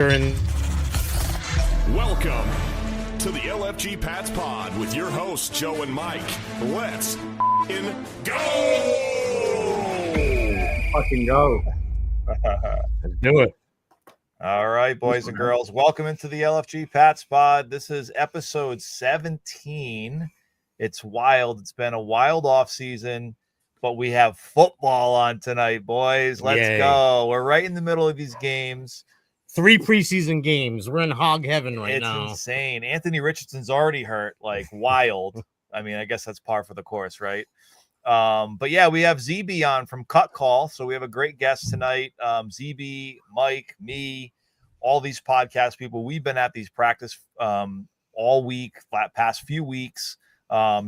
And welcome to the LFG Pats Pod with your hosts, Joe and Mike. Let's go! Fucking go. let's do it. All right, boys and girls, welcome into the LFG Pats Pod. This is episode 17. It's wild. It's been a wild off season, but we have football on tonight, boys. Let's go. We're right in the middle of these games. 3 preseason games. We're in hog heaven now. It's insane. Anthony Richardson's already hurt, like wild. I mean, I guess that's par for the course, right? But yeah, we have ZeeBee on from CutCall. So we have a great guest tonight. ZeeBee, Mike, me, all these podcast people. We've been at these practice all week, past few weeks,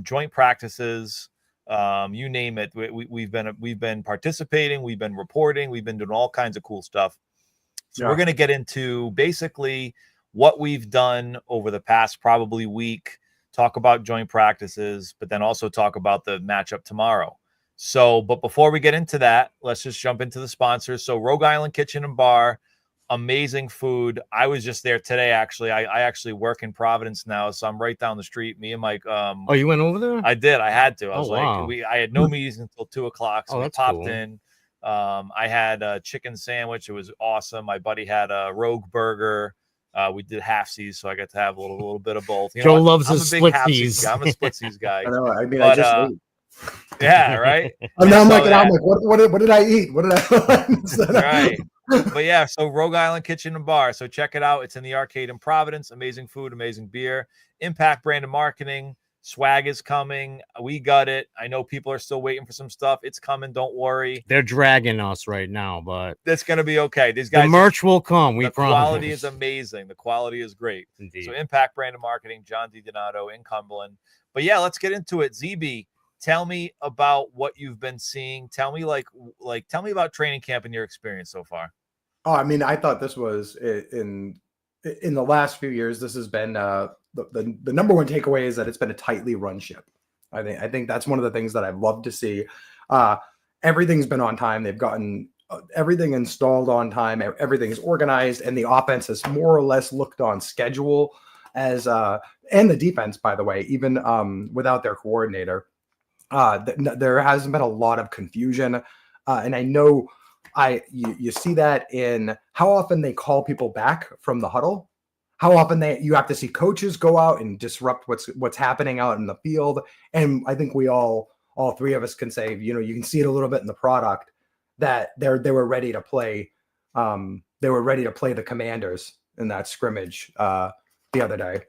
joint practices, you name it. We've been participating, we've been reporting, we've been doing all kinds of cool stuff. So we're going to get into basically what we've done over the past probably week, talk about joint practices, but then also talk about the matchup tomorrow. So, but before we get into that, let's just jump into the sponsors. So Rogue Island Kitchen and Bar, amazing food. I was just there today, actually. I actually work in Providence now, so I'm right down the street. Me and Mike. Oh, you went over there? I did. I had to. I was wow. I had no meetings until 2:00, so we popped cool. in. I had a chicken sandwich. It was awesome. My buddy had a Rogue burger. We did halfsies, so I got to have a little bit of both. Joe loves his splitsies. I'm a splitsies guy. I know. I mean, I just ate. Yeah, right. I'm like, what did I eat? What did I? Right. But yeah, so Rogue Island Kitchen and Bar. So check it out. It's in the arcade in Providence. Amazing food, amazing beer. Impact Brand and Marketing. Swag is coming. We got it. I know people are still waiting for some stuff. It's coming. Don't worry. They're dragging us right now, but it's going to be okay. These guys, the merch will come. We promise. The quality is amazing. The quality is great. Indeed. So Impact Brand and Marketing, John DiDonato in Cumberland. But yeah, let's get into it. ZeeBee, tell me about what you've been seeing. Tell me tell me about training camp and your experience so far. Oh, I mean, I thought this was in the last few years. This has been the number one takeaway is that it's been a tightly run ship. I think that's one of the things that I've loved to see. Everything's been on time. They've gotten everything installed on time. Everything's organized, and the offense has more or less looked on schedule as and the defense, by the way, even without their coordinator. There hasn't been a lot of confusion, and I know you see that in how often they call people back from the huddle. How often you have to see coaches go out and disrupt what's happening out in the field. And I think we all three of us can say, you can see it a little bit in the product that they were ready to play. They were ready to play the Commanders in that scrimmage the other day.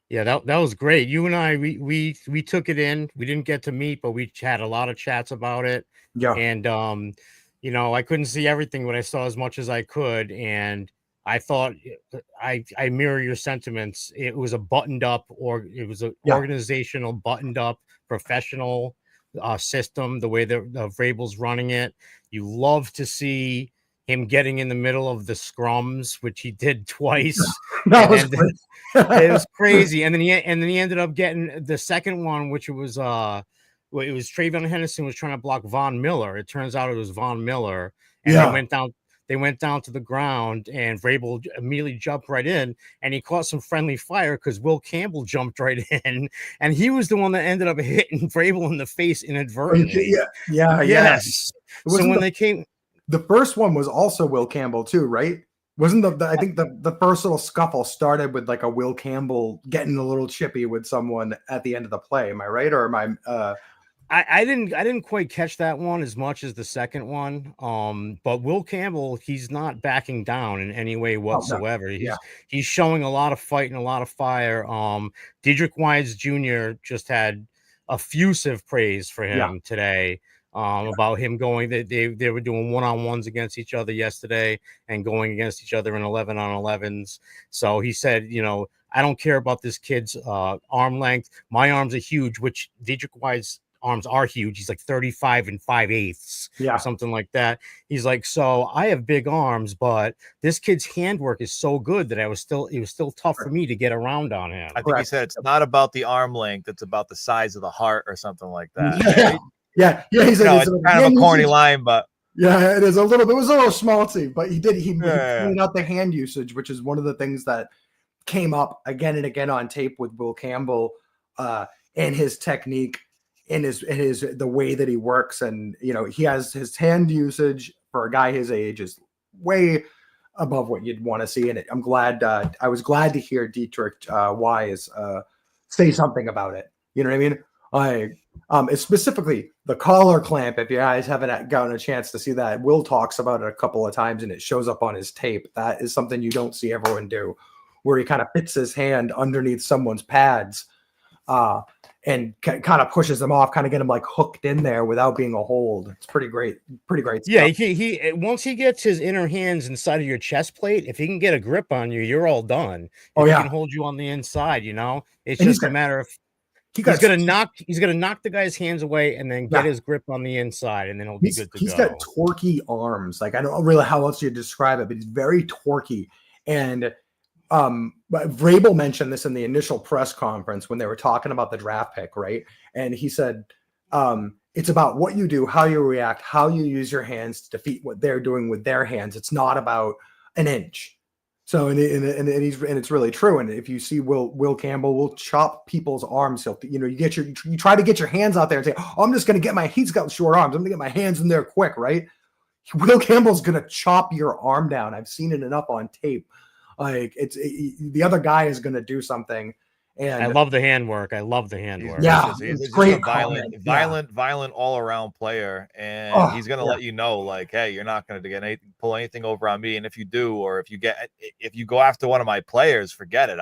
Yeah, that was great. You and I, we took it in. We didn't get to meet, but we had a lot of chats about it. Yeah. And, I couldn't see everything, but I saw as much as I could. And I thought I mirror your sentiments. It was a buttoned up, or it was an organizational, buttoned up, professional system. The way that Vrabel's running it, you love to see him getting in the middle of the scrums, which he did twice. It was crazy. And then he ended up getting the second one, which was it was Travion Henderson was trying to block Von Miller. It turns out it was Von Miller, and they went down to the ground, and Vrabel immediately jumped right in, and he caught some friendly fire because Will Campbell jumped right in, and he was the one that ended up hitting Vrabel in the face inadvertently. Yes. So when they came, the first one was also Will Campbell too, right? Wasn't I think the first little scuffle started with like a Will Campbell getting a little chippy with someone at the end of the play. Am I right, or am I? I didn't quite catch that one as much as the second one. But Will Campbell, he's not backing down in any way whatsoever. Oh, no. He's showing a lot of fight and a lot of fire. Dedrick Wise Jr. just had effusive praise for him today. About him going, they were doing one-on-ones against each other yesterday and going against each other in 11-on-11s. So he said, I don't care about this kid's arm length. My arms are huge, which Dedrick Wise arms are huge. He's like 35 5/8, something like that. He's like, so I have big arms, but this kid's handwork is so good that it was still tough for me to get around on him. I think he said it's not about the arm length, it's about the size of the heart or something like that. Yeah. Right? Yeah. He's like, it's kind of a corny line, but Yeah, it is a little. It was a little schmaltzy, but he Yeah. pointed out the hand usage, which is one of the things that came up again and again on tape with Will Campbell, and his technique, and his the way that he works, and he has his hand usage for a guy his age is way above what you'd want to see. And I'm glad. I was glad to hear Dietrich Wise say something about it. You know what I mean? It's specifically the collar clamp. If you guys haven't gotten a chance to see that, Will talks about it a couple of times and it shows up on his tape. That is something you don't see everyone do, where he kind of fits his hand underneath someone's pads and kind of pushes them off, kind of get him like hooked in there without being a hold. It's pretty great stuff. Yeah, he once he gets his inner hands inside of your chest plate, if he can get a grip on you, you're all done. If he can hold you on the inside, it's just a matter of he's gonna knock the guy's hands away and then get his grip on the inside, and then he'll be good to go. He's got torquey arms. Like, I don't know really how else you describe it, but he's very torquey. And Vrabel mentioned this in the initial press conference when they were talking about the draft pick, right? And he said, it's about what you do, how you react, how you use your hands to defeat what they're doing with their hands. It's not about an inch. So, and it's really true. And if you see Will Campbell will chop people's arms. He'll, you try to get your hands out there and say, oh, I'm just going to he's got short arms. I'm going to get my hands in there quick, right? Will Campbell's going to chop your arm down. I've seen it enough on tape. Like, the other guy is going to do something. And I love the handwork. Yeah, he's great. Violent all around player, and he's going to let you know, like, hey, you're not going to pull anything over on me, and if you do, or if you go after one of my players, forget it.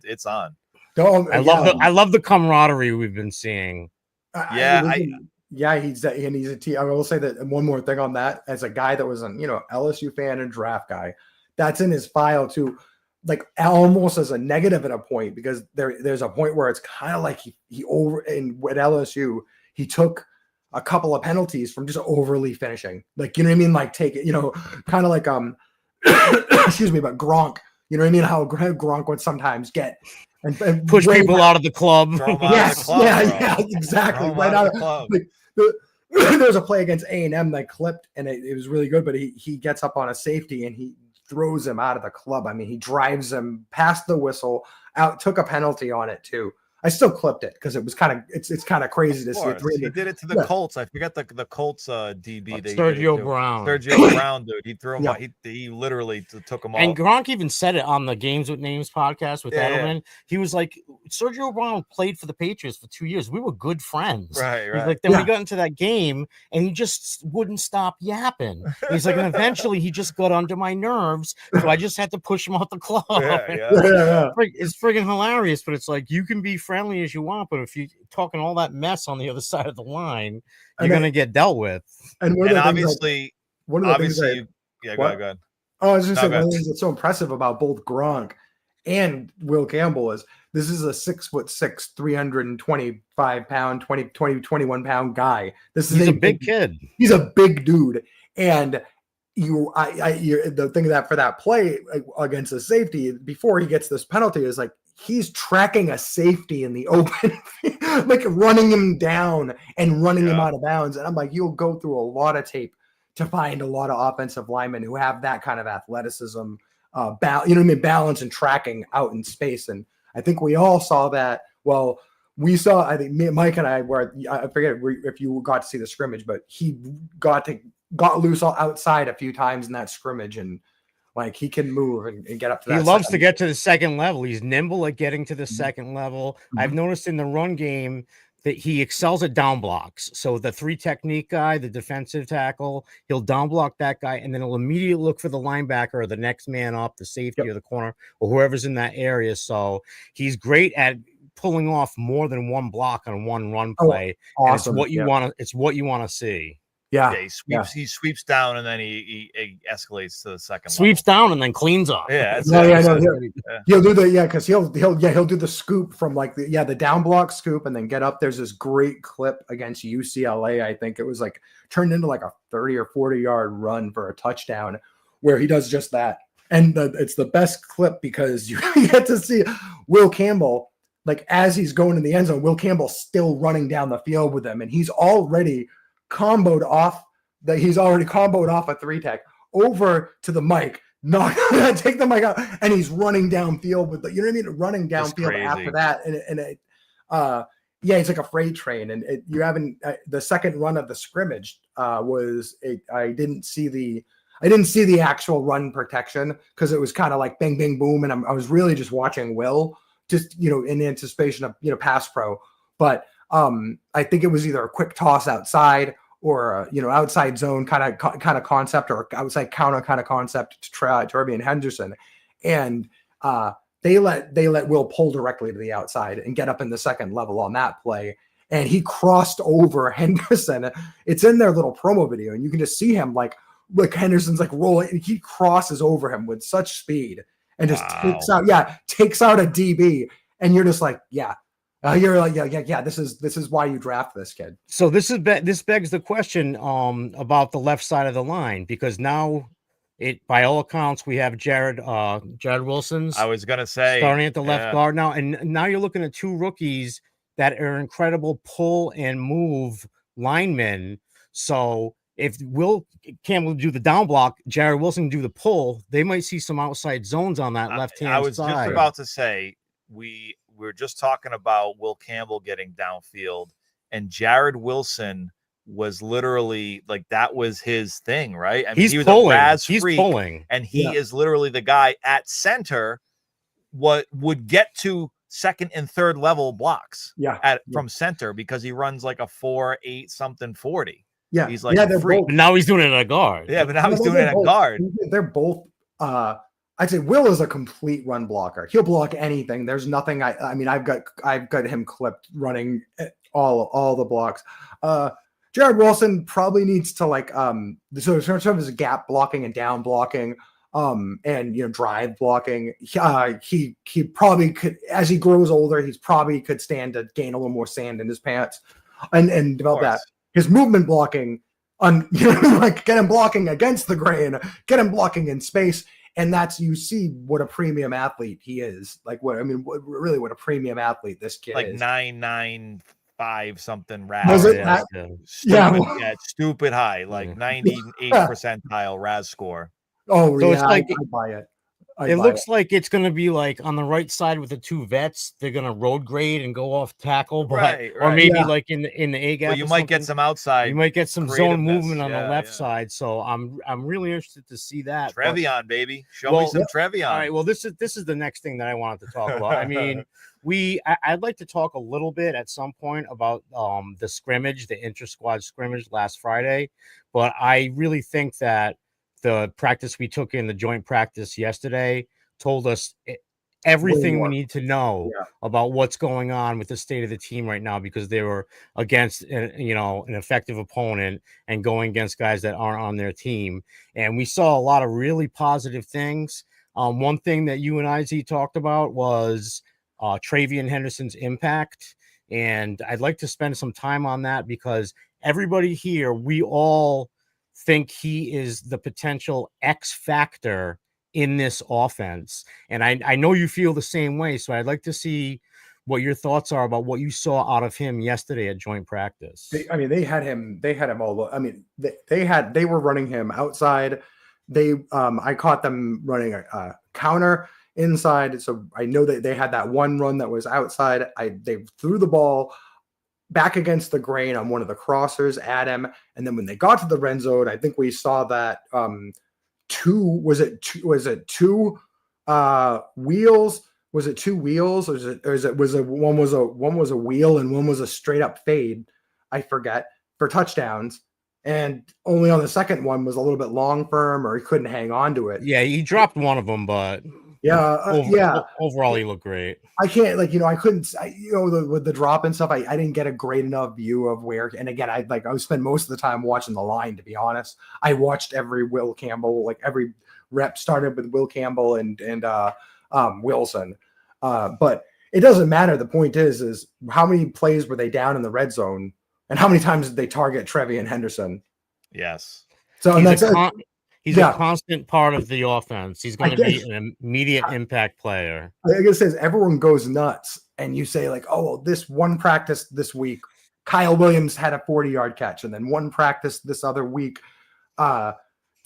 It's on. I love the camaraderie we've been seeing. He's a team. I will say that one more thing on that, as a guy that was an LSU fan and draft guy, that's in his file too. Like, almost as a negative at a point, because there's a point where it's kind of like he at LSU, he took a couple of penalties from just overly finishing. Like, you know what I mean? Like, take it, kind of like, excuse me, but Gronk, you know what I mean? How Gronk would sometimes get and push people out of the club. Yeah, exactly. Right out of the club. Like, there was a play against A&M that clipped, and it was really good, but he gets up on a safety and he throws him out of the club. I mean, he drives him past the whistle, out, took a penalty on it too. I still clipped it because it was it's kind of crazy to see it. He did it to the Colts. I forget the Colts DB. Sergio Brown, dude. He threw him. He literally took him off. And Gronk even said it on the Games with Names podcast with Edelman. He was like, Sergio Brown played for the Patriots for 2 years. We were good friends. Right. He's like, then we got into that game and he just wouldn't stop yapping. He's like, and eventually he just got under my nerves, so I just had to push him off the club. It's friggin' hilarious, but it's like, you can be friendly as you want, but if you're talking all that mess on the other side of the line, you're going to get dealt with. And obviously, go ahead. Oh, I was just saying, one of the things that's so impressive about both Gronk and Will Campbell is this is a 6'6", 325 pound, 21 pound guy. He's a big kid. He's a big dude. And the thing that for that play against the safety before he gets this penalty is like, he's tracking a safety in the open, like running him down and running him out of bounds. And I'm like, you'll go through a lot of tape to find a lot of offensive linemen who have that kind of athleticism, balance and tracking out in space. And I think we all saw that. Well, we saw, I think Mike and I forget if you got to see the scrimmage, but he got loose outside a few times in that scrimmage, and like, he can move and get up to that. He loves to get to the second level. He's nimble at getting to the second level. Mm-hmm. I've noticed in the run game that he excels at down blocks. So the 3 technique guy, the defensive tackle, he'll down block that guy, and then he'll immediately look for the linebacker or the next man up, the safety or the corner or whoever's in that area. So he's great at pulling off more than one block on one run play. Awesome. And it's what you want to see. He sweeps down and then he escalates to the second. Sweeps down and then cleans up. He'll do because he'll do the scoop from like the down block scoop and then get up. There's this great clip against UCLA. I think it was like turned into like a 30 or 40 yard run for a touchdown where he does just that. And it's the best clip because you get to see Will Campbell, like, as he's going in the end zone, Will Campbell still running down the field with him, and he's already comboed off that he's already comboed off a 3-tech over to the mic, take the mic out, and he's running downfield with the, you know what I mean? Running downfield after that. Yeah, it's like a freight train. And you haven't, the second run of the scrimmage I didn't see the actual run protection because it was kind of like bang, bang, boom. And I was really just watching Will just, in anticipation of, pass pro. But I think it was either a quick toss outside or outside zone kind of concept or outside counter kind of concept to try Trevian Henderson. And they let Will pull directly to the outside and get up in the second level on that play. And he crossed over Henderson. It's in their little promo video, and you can just see him like Henderson's like rolling, and he crosses over him with such speed and just takes out a DB. And you're just like, you're like, yeah. This is why you draft this kid. So this begs the question about the left side of the line, because now by all accounts we have Jared Wilson's. I was gonna say starting at the left guard now, and now you're looking at two rookies that are incredible pull and move linemen. So if Will Campbell do the down block, Jared Wilson do the pull, they might see some outside zones on that left hand side. I was just about to say we're just talking about Will Campbell getting downfield, and Jared Wilson was literally like, that was his thing, right? I mean, he was a Raz freak, and he is literally the guy at center what would get to second and third level blocks from center, because he runs like a 4.8 something 40. Yeah, he's like a freak. But now he's doing it at guard. Yeah, but now he's doing it at guard. They're both I'd say Will is a complete run blocker. He'll block anything. There's nothing. I mean, I've got him clipped running all the blocks. Jared Wilson probably needs to so in terms of his gap blocking and down blocking, and drive blocking. He probably could, as he grows older, he's probably could stand to gain a little more sand in his pants and develop that. His movement blocking get him blocking against the grain, get him blocking in space. And that's, you see what a premium athlete he is. What a premium athlete this kid is. 9.95 something Raz. Stupid high, 98 percentile Raz score. Oh, so yeah, I buy it. It looks like it's going to be on the right side with the two vets. They're going to road grade and go off tackle, or maybe in the A gap. Well, you might get some outside. You might get some zone movement on the left side. So I'm really interested to see that. Trevion, baby, show me some Trevion. All right. Well, this is the next thing that I wanted to talk about. I mean, I'd like to talk a little bit at some point about the scrimmage, the inter-squad scrimmage last Friday, but I really think that the practice we took in the joint practice yesterday told us everything we need to know about what's going on with the state of the team right now, because they were against an effective opponent and going against guys that aren't on their team. And we saw a lot of really positive things. One thing that you and I, Z, talked about was Trevian Henderson's impact. And I'd like to spend some time on that, because everybody here, we all think he is the potential X factor in this offense. And I know you feel the same way. So I'd like to see what your thoughts are about what you saw out of him yesterday at joint practice. They had him all. I mean, they were running him outside. I caught them running a counter inside. So I know that they had that one run that was outside. They threw the ball back against the grain on one of the crossers at him. And then when they got to the red zone, I think we saw that two wheels? Was it two wheels? One was a wheel and one was a straight up fade, I forget, for touchdowns. And only on the second one was a little bit long firm, or he couldn't hang on to it. Yeah, he dropped one of them, but overall he looked great. I can't I couldn't with the drop and stuff. I didn't get a great enough view of where. And again, I would spend most of the time watching the line. To be honest, I watched every Will Campbell, every rep started with Will Campbell and Wilson. But it doesn't matter. The point is how many plays were they down in the red zone, and how many times did they target Trevian Henderson? Yes. So he's a constant part of the offense. He's going to be an immediate impact player. I guess everyone goes nuts, and you say this one practice this week Kyle Williams had a 40-yard catch, and then one practice this other week.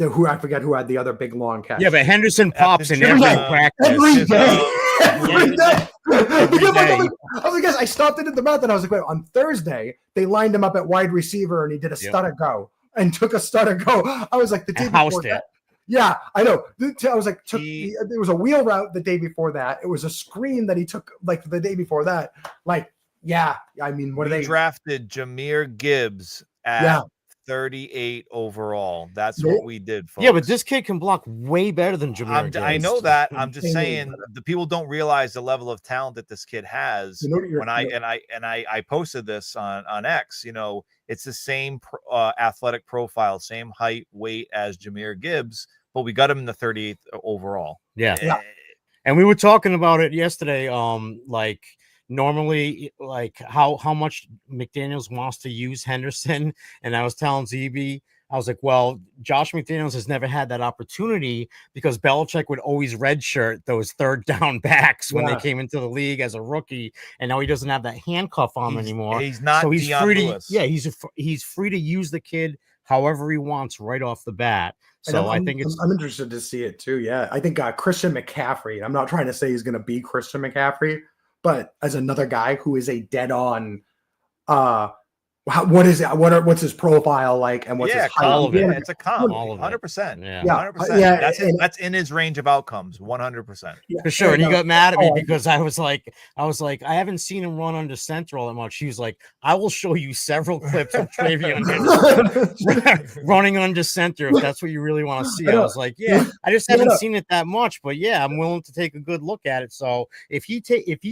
Who I forget who had the other big long catch. Yeah, but Henderson pops in every practice. Every day. Every day. Every day. I was like, guys, I stopped it at the mouth and I was like, wait, on Thursday, they lined him up at wide receiver and he did a stutter go and took a stutter go. I was like, the day before that. Yeah, I know. I was like, there was a wheel route the day before that. It was a screen that he took like the day before that. Like, yeah, I mean, what are they drafted? Jameer Gibbs at 38 overall. That's what we did, folks. Yeah, but this kid can block way better than Jameer Gibbs. I know that. I'm just saying the people don't realize the level of talent that this kid has. I posted this on X. You know, it's the same athletic profile, same height, weight as Jameer Gibbs, but we got him in the 38th overall. Yeah. And we were talking about it yesterday. Like normally, like how much McDaniels wants to use Henderson, and I was telling ZeeBee, I was like, well, Josh McDaniels has never had that opportunity because Belichick would always redshirt those third down backs when they came into the league as a rookie, and now he doesn't have that handcuff on him anymore. He's not. So he's Deion free Lewis. to, he's free to use the kid however he wants right off the bat. So I think I'm interested to see it too. Yeah, I think Christian McCaffrey. I'm not trying to say he's going to be Christian McCaffrey, but as another guy who is a dead on, what's his profile like, and what's his height? It's a comp, 100%. Yeah, 100%. That's in his range of outcomes, 100%. For sure. And he got mad at me because I was like, I haven't seen him run under center all that much. He was like, I will show you several clips of Travion Henderson running under center if that's what you really want to see. I was like, yeah, I just haven't seen it that much, but yeah, I'm willing to take a good look at it. So if he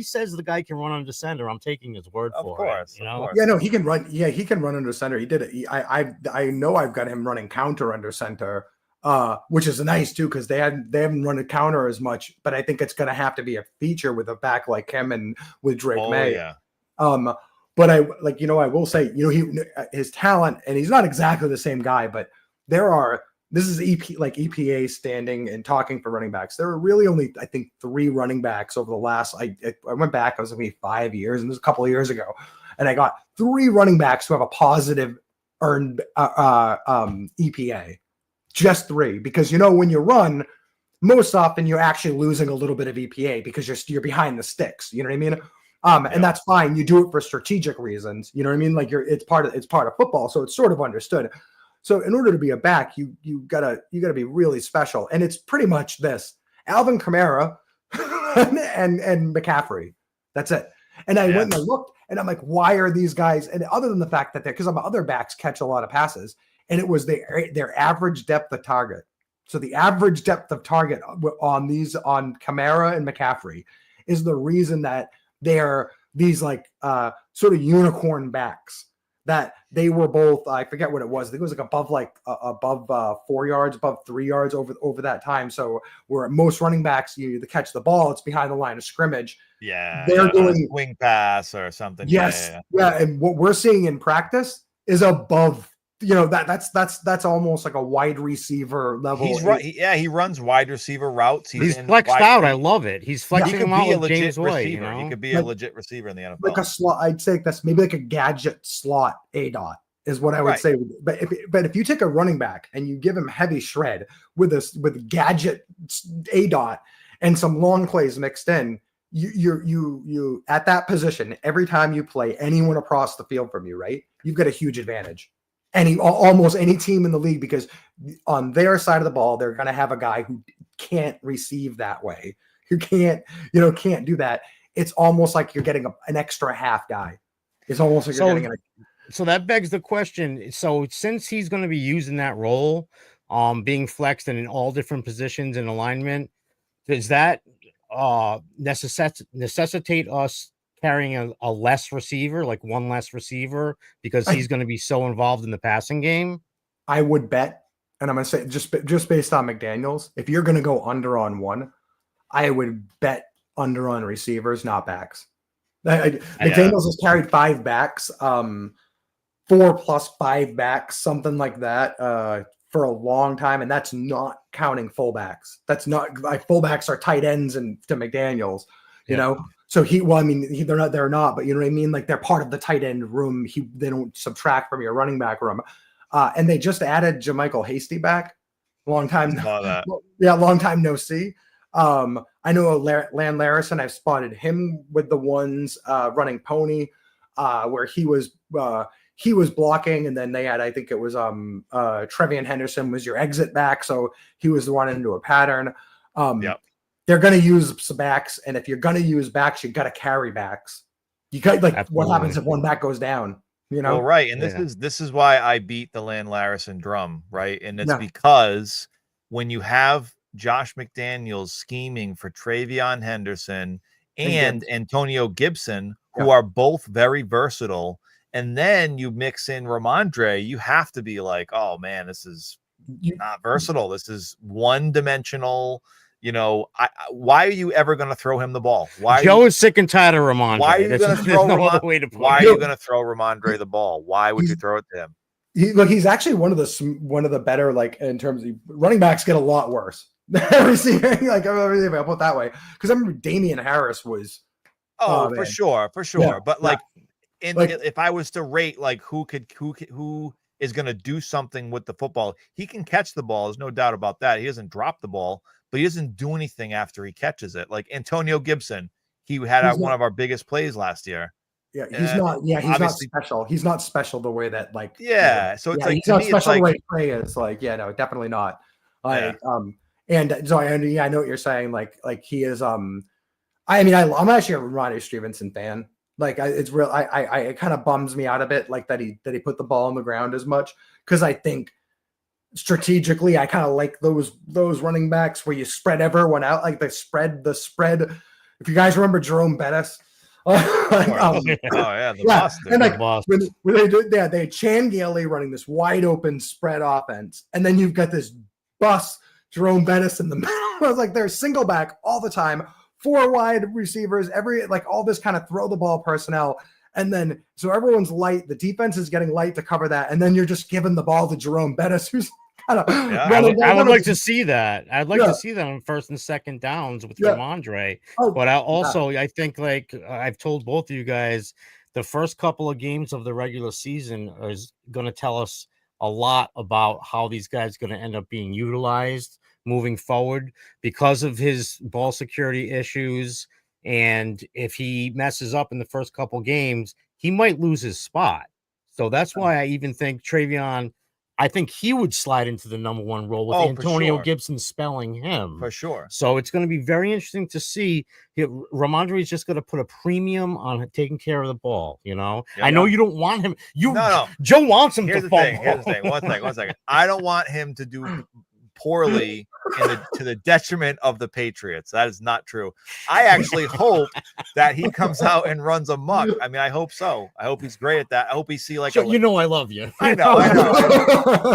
says the guy can run under center, I'm taking his word for it. You know? Yeah, no, he can run. Yeah, he can run under center. He did it. I know I've got him running counter under center, which is nice too because they haven't run a counter as much. But I think it's going to have to be a feature with a back like him and with Drake May. Yeah. But I will say, his talent, and he's not exactly the same guy, but this is EPA standing and talking for running backs. There are really only, I think, 3 running backs over the last, I went back, I was maybe 5 years, and this was a couple of years ago. And I got 3 running backs who have a positive earned EPA. Just 3. Because, when you run, most often you're actually losing a little bit of EPA because you're behind the sticks. You know what I mean? And that's fine. You do it for strategic reasons. You know what I mean? Like it's part of football. So it's sort of understood. So in order to be a back, you gotta be really special. And it's pretty much this: Alvin Kamara and McCaffrey. That's it. And I went and I looked, and I'm like, why are these guys? And other than the fact that because other backs catch a lot of passes, and it was their average depth of target. So the average depth of target on Kamara and McCaffrey is the reason that they're these sort of unicorn backs. That they were both, I forget what it was. I think it was above 4 yards, above 3 yards over that time. So where most running backs, you catch the ball, it's behind the line of scrimmage. Yeah, they're doing wing pass or something. Yes, yeah. And what we're seeing in practice is above. That's almost like a wide receiver level. He's right. He runs wide receiver routes. He's flexed out. I love it. He's flexing him out with James White. He could be a legit receiver in the NFL. Like a slot, I'd say that's maybe like a gadget slot A-dot is what I would say. But if you take a running back and you give him heavy shred with gadget A-dot and some long plays mixed in, you at that position every time you play anyone across the field from you, right? You've got a huge advantage. Almost any team in the league, because on their side of the ball, they're going to have a guy who can't receive that way, who can't do that. It's almost like you're getting an extra half guy. It's almost like you're getting So that begs the question. So since he's going to be using that role, being flexed and in all different positions in alignment, does that necessitate us carrying a less receiver, like one less receiver, because he's going to be so involved in the passing game? I would bet, and I'm going to say just based on McDaniels, if you're going to go under on one, I would bet under on receivers, not backs. McDaniels has carried 5 backs, 4 plus 5 backs, something like that, for a long time, and that's not counting fullbacks. That's not like fullbacks are tight ends and to McDaniels, you know. So they're not, but you know what I mean? Like they're part of the tight end room. They don't subtract from your running back room. And they just added JaMychal Hasty back. Long time no see. I know Land Larison, I've spotted him with the ones running pony, where he was blocking, and then they had, I think it was Trevian Henderson was your exit back, so he was running into a pattern. They're going to use some backs, and if you're going to use backs, you got to carry backs. You got what happens if one back goes down? You know, well, right, and this is why I beat the Land Larison drum, right, and it's because when you have Josh McDaniels scheming for Travion Henderson and Antonio Gibson, who are both very versatile, and then you mix in Ramondre, you have to be like, oh man, this is not versatile. This is one-dimensional. You know, why are you ever going to throw him the ball? Joe is sick and tired of Ramondre. Why are you going to throw Ramondre the ball? Why would you throw it to him? He's actually one of the better, like, in terms of running backs get a lot worse. Receiving, like, if I put it that way, because I remember Damian Harris was. For sure. Yeah, but if I was to rate like who is going to do something with the football, he can catch the ball. There's no doubt about that. He doesn't drop the ball, but he doesn't do anything after he catches it. Like Antonio Gibson, he had one of our biggest plays last year. Yeah, he's not. Yeah, he's not special. He's not special the way that, like. Yeah, so it's like he's not special the way Trey is. Like, yeah, no, definitely not. Like, and so I know what you're saying. Like he is. I'm actually a Ronnie Stevenson fan. Like, it's real. It kind of bums me out a bit, like that he put the ball on the ground as much, because I think strategically I kind of like those running backs where you spread everyone out, like the spread. If you guys remember Jerome Bettis. The Boston. And like when they did that, they had Chan Gailey running this wide open spread offense, and then you've got this bus Jerome Bettis in the middle. I was like, they're single back all the time, 4 wide receivers, all this kind of throw the ball personnel, and then so everyone's light. The defense is getting light to cover that, and then you're just giving the ball to Jerome Bettis, who's kind of. I would like to see that. I'd like to see that on first and second downs with Ramondre. But I think, like I've told both of you guys, the first couple of games of the regular season is going to tell us a lot about how these guys are going to end up being utilized moving forward because of his ball security issues. And if he messes up in the first couple games, he might lose his spot. So that's why I even think Travion, I think he would slide into the number 1 role with Antonio Gibson spelling him. For sure. So it's going to be very interesting to see. Ramondre is just going to put a premium on taking care of the ball, you know? I know you don't want him. No. Joe wants him to fall. Here's the thing. One second. I don't want him to do poorly to the detriment of the Patriots. That is not true. I actually hope that he comes out and runs amok. I mean, I hope so. I hope he's great at that. I hope he see like I love you. I know.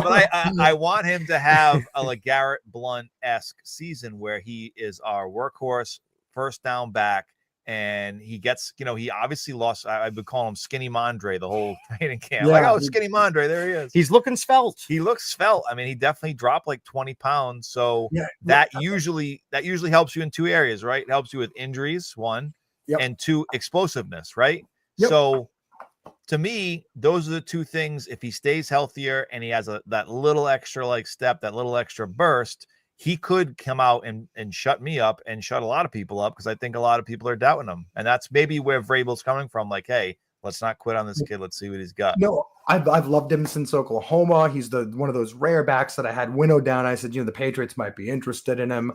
But I want him to have a LeGarrette Blount-esque season where he is our workhorse first down back. And he gets, he obviously lost. I've been calling him Skinny Mondre the whole training camp. Skinny Mondre, there he is. He's looking svelte. He looks svelte. I mean, he definitely dropped like 20 pounds. So that usually helps you in 2 areas, right? It helps you with injuries, 1, and 2, explosiveness, right? So to me, those are the 2 things. If he stays healthier and he has that little extra like step, that little extra burst, he could come out and shut me up and shut a lot of people up, because I think a lot of people are doubting him. And that's maybe where Vrabel's coming from. Like, hey, let's not quit on this kid. Let's see what he's got. No, I've loved him since Oklahoma. He's one of those rare backs that I had winnowed down. I said, the Patriots might be interested in him.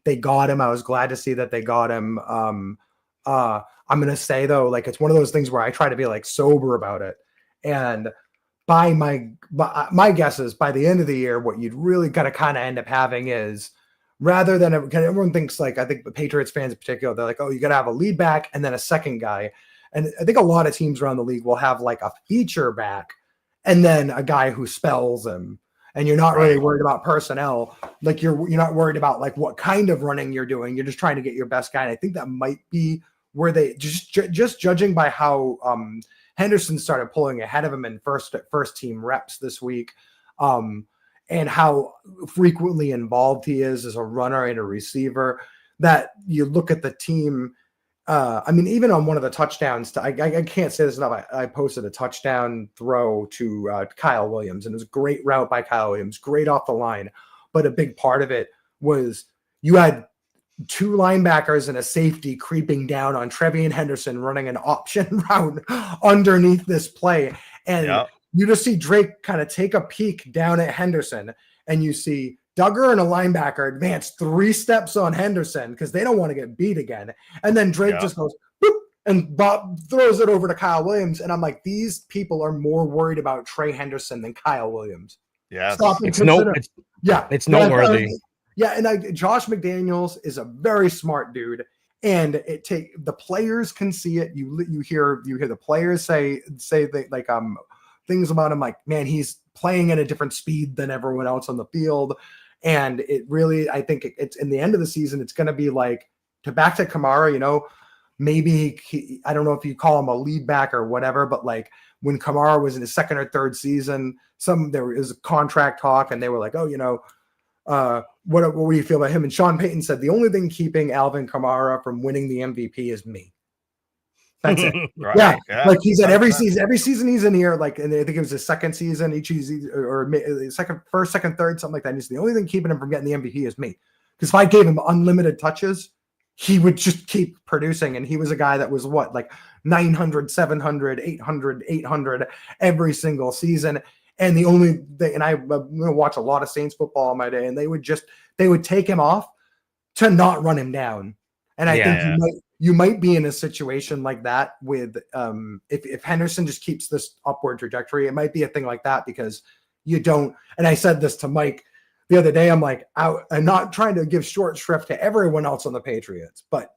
They got him. I was glad to see that they got him. I'm going to say, though, like, it's one of those things where I try to be like sober about it. And by my guess is by the end of the year, what you'd really got to kind of end up having is, rather than everyone thinks, like, I think the Patriots fans in particular, they're like, oh, you got to have a lead back and then a second guy. And I think a lot of teams around the league will have like a feature back and then a guy who spells him. And you're not really worried about personnel. Like you're not worried about like what kind of running you're doing. You're just trying to get your best guy. And I think that might be where they just judging by how Henderson started pulling ahead of him in first team reps this week, and how frequently involved he is as a runner and a receiver, that you look at the team I mean, even on one of the touchdowns, I can't say this enough. I posted a touchdown throw to Kyle Williams, and it was a great route by Kyle Williams, great off the line. But a big part of it was you had 2 linebackers and a safety creeping down on Trevian Henderson running an option route underneath this play. And you just see Drake kind of take a peek down at Henderson, and you see Duggar and a linebacker advance 3 steps on Henderson because they don't want to get beat again. And then Drake just goes, boop, and Bob throws it over to Kyle Williams. And I'm like, these people are more worried about Trey Henderson than Kyle Williams. Yeah. It's noteworthy. And Josh McDaniels is a very smart dude. And the players can see it. You hear the players say like things about him like, man, he's playing at a different speed than everyone else on the field. And it really, I think it's in the end of the season, it's going to be like back to Kamara, maybe I don't know if you call him a lead back or whatever, but like when Kamara was in his 2nd or 3rd season, there was a contract talk and they were like, what do you feel about him? And Sean Payton said, the only thing keeping Alvin Kamara from winning the MVP is me. That's it. Right. Yeah. Like he's at every season he's in here. Like, and I think it was his 2nd season, first, 2nd, 3rd, something like that. And he's the only thing keeping him from getting the MVP is me. Because if I gave him unlimited touches, he would just keep producing. And he was a guy that was like 900, 700, 800, 800 every single season. And the only thing, and I'm going to watch a lot of Saints football on my day, and they would take him off to not run him down. And I think you might be in a situation like that with if Henderson just keeps this upward trajectory, it might be a thing like that because you don't. And I said this to Mike the other day. I'm like, I'm not trying to give short shrift to everyone else on the Patriots, but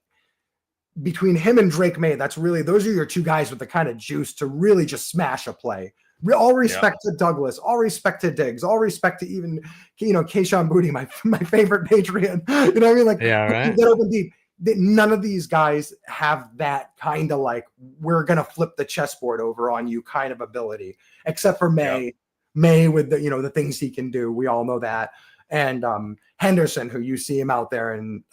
between him and Drake May, those are your 2 guys with the kind of juice to really just smash a play. All respect to Douglas, all respect to Diggs, all respect to even Kayshon Boutte, my favorite Patriot. You know what I mean? Like, get open deep. None of these guys have that kind of like, we're going to flip the chessboard over on you kind of ability, except for May with the things he can do. We all know that. And Henderson, who you see him out there. And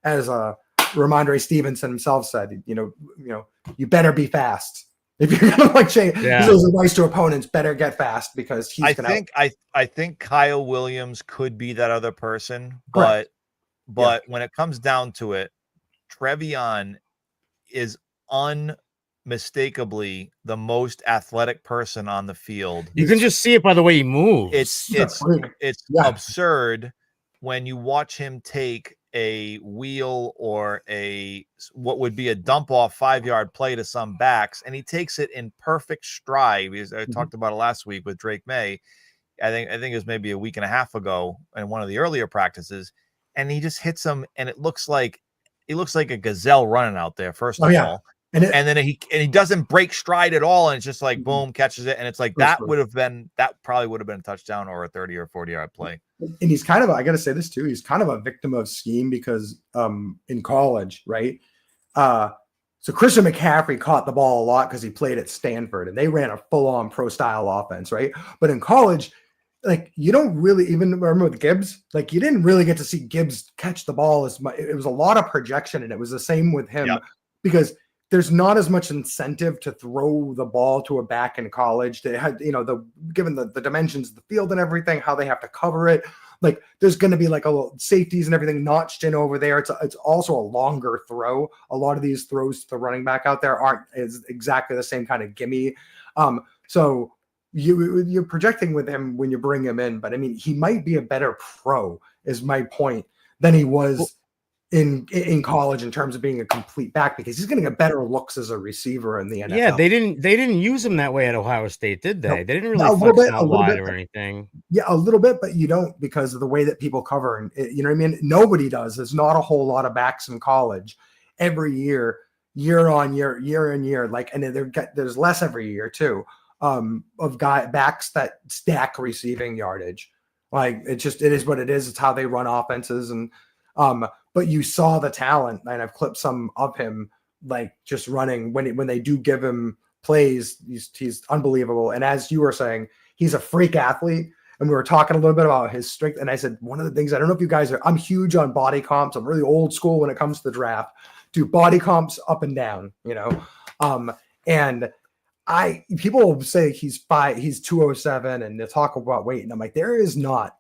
as Ramondre Stevenson himself said, you better be fast. If you're going to change those advice to opponents, better get fast because he's going to. I think Kyle Williams could be that other person, but when it comes down to it, Trevion is unmistakably the most athletic person on the field. You can just see it by the way he moves. It's absurd when you watch him take a wheel or what would be a dump off 5-yard play to some backs, and he takes it in perfect stride. Because I talked about it last week with Drake May. I think it was maybe a week and a half ago in one of the earlier practices, and he just hits him, and it looks like a gazelle running out there. First of all, and then he doesn't break stride at all, and it's just like boom, catches it, and it's like that probably would have been a touchdown or a 30 or 40-yard play. And he's kind of, I got to say this too, he's kind of a victim of scheme because in college, right? So Christian McCaffrey caught the ball a lot because he played at Stanford and they ran a full-on pro-style offense, right? But in college, like you don't really even remember with Gibbs, like you didn't really get to see Gibbs catch the ball as much. It was a lot of projection, and it was the same with him because there's not as much incentive to throw the ball to a back in college. They had, given the dimensions of the field and everything, how they have to cover it. Like there's going to be like a little safeties and everything notched in over there. It's also a longer throw. A lot of these throws to the running back out there aren't exactly the same kind of gimme. So you're projecting with him when you bring him in, but I mean, he might be a better pro is my point than he was in college in terms of being a complete back because he's going to get better looks as a receiver in the NFL. Yeah, they didn't use him that way at Ohio State, did they? No, they didn't really flex him out wide or anything. Yeah, a little bit, but you don't because of the way that people cover. And you know what I mean? Nobody does. There's not a whole lot of backs in college every year on year. Like, and there's less every year too of backs that stack receiving yardage. Like it is what it is. It's how they run offenses and but you saw the talent, and I've clipped some of him, like just running when they do give him plays. He's unbelievable. And as you were saying, he's a freak athlete. And we were talking a little bit about his strength. And I said, one of the things, I don't know if you guys I'm huge on body comps. I'm really old school when it comes to the draft. do body comps up and down, and people will say he's 207 and they talk about weight. And I'm like, there is not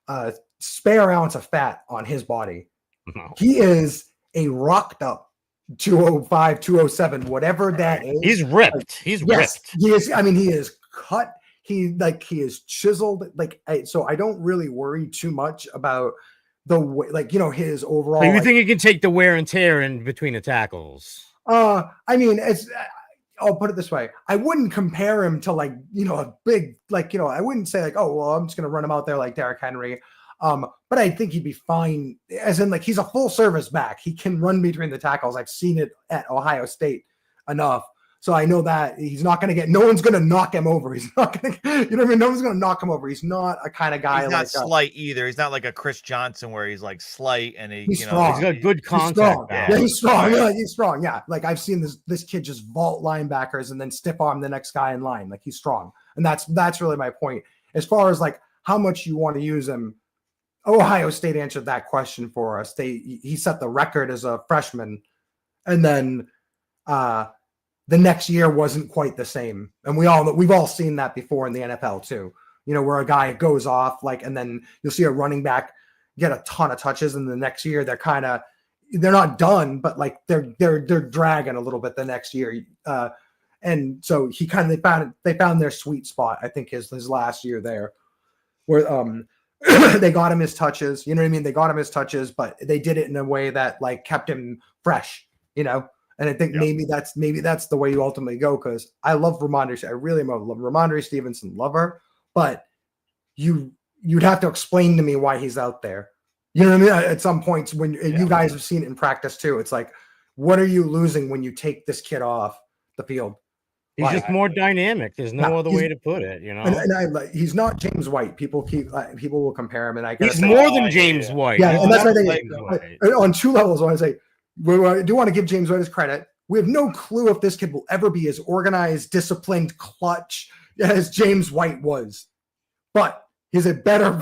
a spare ounce of fat on his body. No. He is a rocked up 205, 207, whatever that is. He's ripped. He's ripped. He is. I mean, he is cut. He is chiseled. So I don't really worry too much about the way, his overall. So you think he can take the wear and tear in between the tackles? I mean, I'll put it this way. I wouldn't compare him to a big, I wouldn't say oh, well, I'm just going to run him out there like Derrick Henry. But I think he'd be fine, as in he's a full service back. He can run between the tackles. I've seen it at Ohio State enough. So I know that he's not going to no one's going to knock him over. He's not going to, No one's going to knock him over. He's not a kind of guy. He's not slight either. He's not like a Chris Johnson where he's slight and he's strong. He's got good contact. Yeah, he's strong. Yeah, he's strong. Yeah. I've seen this kid just vault linebackers and then stiff arm the next guy in line. He's strong. And that's really my point. As far as how much you want to use him, Ohio State answered that question for us. He set the record as a freshman, and then the next year wasn't quite the same. And we've all seen that before in the NFL too. Where a guy goes off and then you'll see a running back get a ton of touches, and the next year they're not done, but they're dragging a little bit the next year. And so they found their sweet spot. I think his last year there, where they got him his touches. You know what I mean? They got him his touches, but they did it in a way that kept him fresh. And I think maybe that's the way you ultimately go, because I love Ramondre. I really love Ramondre Stevenson, love her, but you'd have to explain to me why he's out there. You know what I mean? At some points when you guys have seen it in practice too, it's what are you losing when you take this kid off the field? He's just more dynamic. There's no other way to put it, And he's not James White. People will compare him, and I he's more than James White. Yeah, and that's why they on two levels. I want to say, I do want to give James White his credit. We have no clue if this kid will ever be as organized, disciplined, clutch as James White was, but he's a better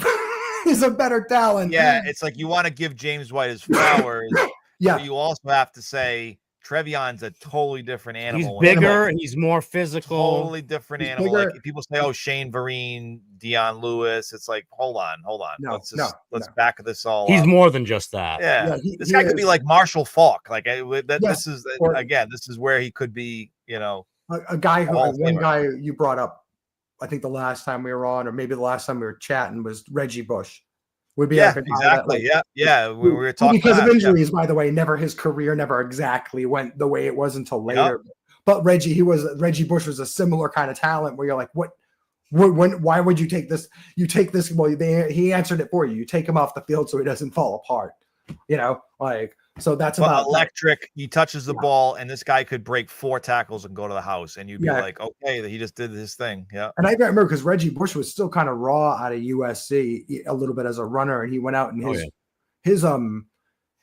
talent. Yeah, it's you want to give James White his flowers. Yeah, but you also have to say Trevion's a totally different animal. He's bigger and he's more physical. Totally different animal. People say, "Oh, Shane Vereen, Deion Lewis." It's hold on. No, let's back this all. He's up. more than just that. Yeah, this guy could be like Marshall Falk. This is where he could be. A guy one guy you brought up, I think the last time we were on, or maybe the last time we were chatting, was Reggie Bush. Would be exactly. We were talking because of injuries, by the way. His career never exactly went the way it was until later. Yep. But Reggie Bush was a similar kind of talent where you're why would you take this? You take this. Well, he answered it for you. You take him off the field so he doesn't fall apart. So that's about electric. He touches the ball, and this guy could break 4 tackles and go to the house, and you'd be okay, he just did his thing. Yeah. And I remember because Reggie Bush was still kind of raw out of USC a little bit as a runner, and he went out and his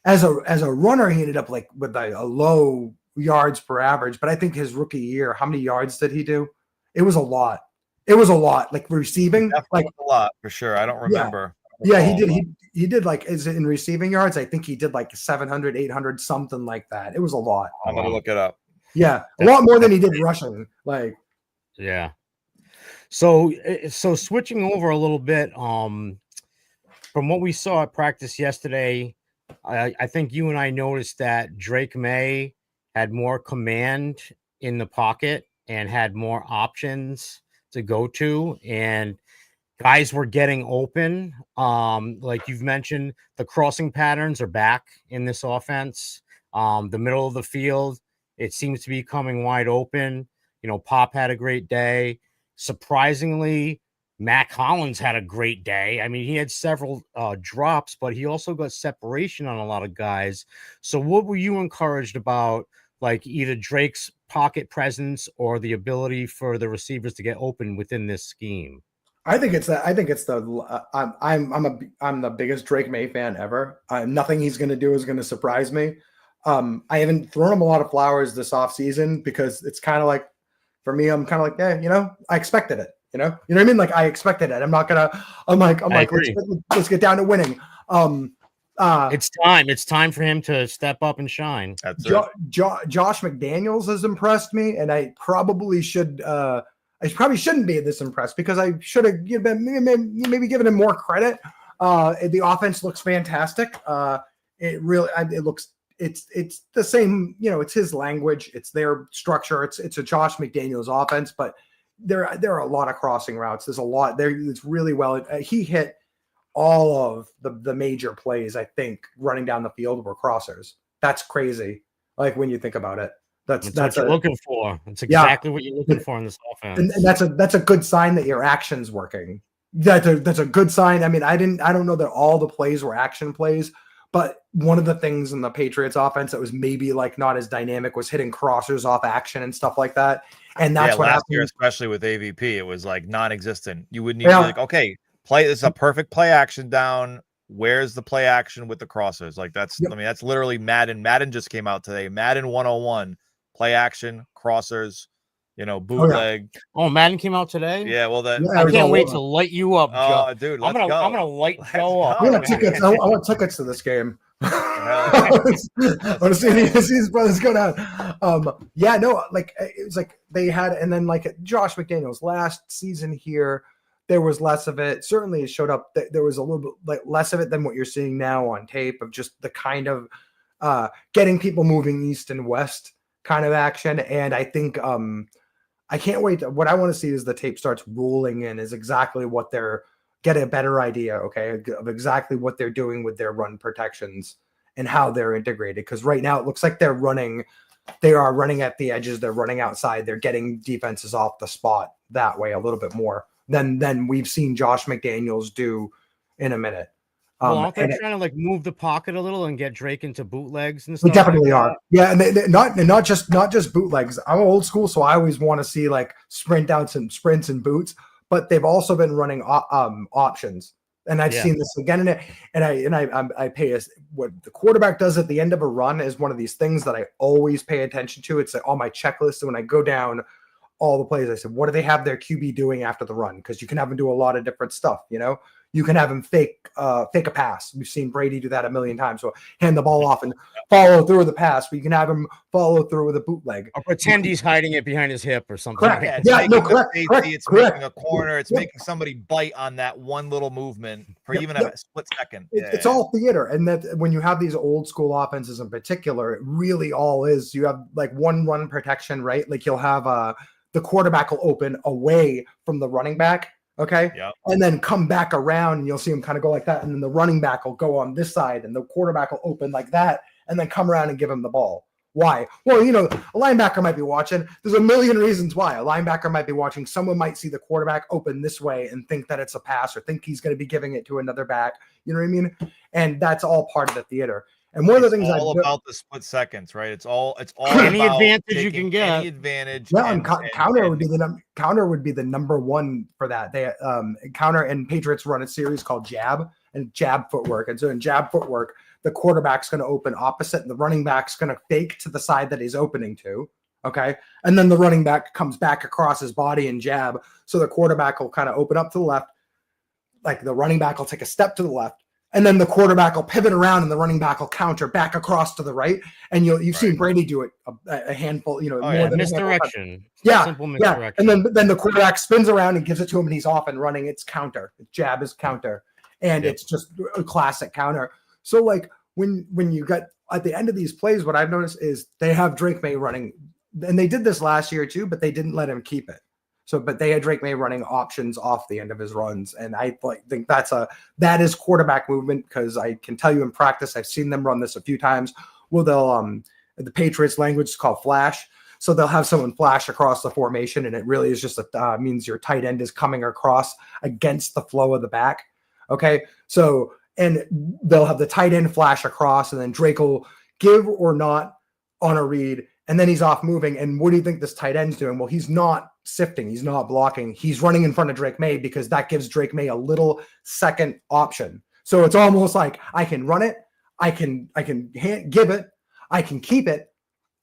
as a runner he ended up with a low yards per average. But I think his rookie year, how many yards did he do? It was a lot. Receiving, a lot for sure. I don't remember. Yeah, he did. He did is it in receiving yards? I think he did 700, 800, something like that. It was a lot. I'm gonna look it up. Yeah, a lot more than he did rushing. Yeah. So switching over a little bit, from what we saw at practice yesterday, I think you and I noticed that Drake May had more command in the pocket and had more options to go to, and guys were getting open. Like you've mentioned, the crossing patterns are back in this offense. The middle of the field, it seems to be coming wide open. Pop had a great day. Surprisingly, Mac Hollins had a great day. I mean, he had several drops, but he also got separation on a lot of guys. So what were you encouraged about, either Drake's pocket presence or the ability for the receivers to get open within this scheme? I think it's that. I think it's the. I'm the biggest Drake May fan ever. Nothing he's going to do is going to surprise me. I haven't thrown him a lot of flowers this offseason because it's kind of for me, I'm kind of I expected it. You know what I mean? I expected it. I'm not gonna. I'm like, let's get down to winning. It's time. It's time for him to step up and shine. That's it. Josh McDaniels has impressed me, and I probably should. I probably shouldn't be this impressed because I should have maybe given him more credit. The offense looks fantastic. It looks. It's the same. It's his language. It's their structure. It's a Josh McDaniels offense, but there are a lot of crossing routes. There's a lot there. It's really well. He hit all of the major plays, I think, running down the field were crossers. That's crazy. Like when you think about it, that's what you're looking for. That's exactly what you're looking for in this offense. And that's a good sign that your action's working. That's a good sign. I mean, I don't know that all the plays were action plays, but one of the things in the Patriots offense that was maybe like not as dynamic was hitting crossers off action and stuff like that. And that's what last happened. year, especially with AVP, it was like non-existent. You wouldn't even be like, okay, this is a perfect play action down. Where's the play action with the crossers? Like that's literally Madden. Madden just came out today. Madden 101, play action, crossers, bootleg. Oh, Madden came out today? Yeah, well I can't wait to light you up, Joe. Oh, dude, I'm gonna light Joe up. I want tickets to this game. I want to see his brothers go down. It was like they had, and then like Josh McDaniels last season here, there was less of it. Certainly, it showed up. There was a little bit like less of it than what you're seeing now on tape of just the kind of getting people moving east and west kind of action. And I think I can't wait. What I want to see is the tape starts rolling in is exactly what they're get a better idea, okay, of exactly what they're doing with their run protections and how they're integrated. Because right now it looks like they are running at the edges, they're running outside, they're getting defenses off the spot that way a little bit more than we've seen Josh McDaniels do in a minute. Well, aren't they trying to like move the pocket a little and get Drake into bootlegs and stuff? They definitely like are. Yeah, and not just bootlegs. I'm old school, so I always want to see like sprint outs and sprints and boots. But they've also been running options, and I've seen this again. I pay what the quarterback does at the end of a run is one of these things that I always pay attention to. It's like on my checklist, and when I go down all the plays, I said, what do they have their QB doing after the run? Because you can have them do a lot of different stuff. You can have him fake a pass. We've seen Brady do that a million times. So hand the ball off and follow through with the pass. But you can have him follow through with a bootleg. Or pretend he's hiding it behind his hip or something. Correct. Correct. It's correct. making a corner. It's making somebody bite on that one little movement for even a split second. It's all theater. And that when you have these old school offenses in particular, it really all is. You have like one run protection, right? Like you'll have the quarterback will open away from the running back. Okay. Yep. And then come back around and you'll see him kind of go like that. And then the running back will go on this side and the quarterback will open like that and then come around and give him the ball. Why? Well, a linebacker might be watching. There's a million reasons why. A linebacker might be watching. Someone might see the quarterback open this way and think that it's a pass or think he's going to be giving it to another back. You know what I mean? And that's all part of the theater. And one of the things all about the split seconds, right? It's all any advantage you can get. Any advantage. Yeah, and counter would be the number one for that. They counter and Patriots run a series called jab and jab footwork. And so in jab footwork, the quarterback's going to open opposite and the running back's going to fake to the side that he's opening to. Okay. And then the running back comes back across his body and jab. So the quarterback will kind of open up to the left. Like the running back will take a step to the left. And then the quarterback will pivot around and the running back will counter back across to the right. And you've seen Brady do it a handful, more than misdirection. Simple misdirection. And then the quarterback spins around and gives it to him and he's off and running. It's counter. Jab is counter. And it's just a classic counter. So like when you got at the end of these plays, what I've noticed is they have Drake May running, and they did this last year too, but they didn't let him keep it. But they had Drake May running options off the end of his runs. And I think that is quarterback movement, because I can tell you in practice, I've seen them run this a few times. Well, the Patriots language is called flash. So they'll have someone flash across the formation, and it really is just means your tight end is coming across against the flow of the back. Okay. So, and they'll have the tight end flash across, and then Drake will give or not on a read. And then he's off moving. And what do you think this tight end's doing? Well, he's not sifting. He's not blocking. He's running in front of Drake May, because that gives Drake May a little second option. So it's almost like I can run it. I can give it. I can keep it.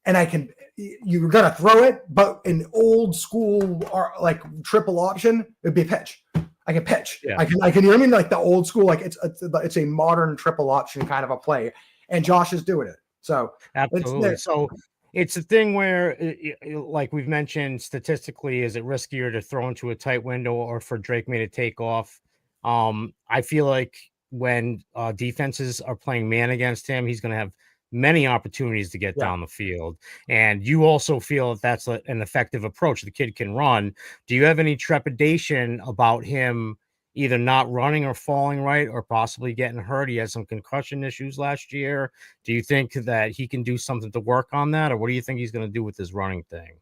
And you're going to throw it. But in old school, like triple option, it'd be pitch. I can pitch. Yeah. I can, you know what I mean? Like the old school, like it's a modern triple option kind of a play. And Josh is doing it. So absolutely. So it's a thing where, like we've mentioned, statistically, is it riskier to throw into a tight window or for Drake May to take off? I feel like when defenses are playing man against him, he's going to have many opportunities to get down the field. And you also feel that that's an effective approach. The kid can run. Do you have any trepidation about him either not running or falling right, or possibly getting hurt? He had some concussion issues last year. Do you think that he can do something to work on that, or what do you think he's going to do with his running thing?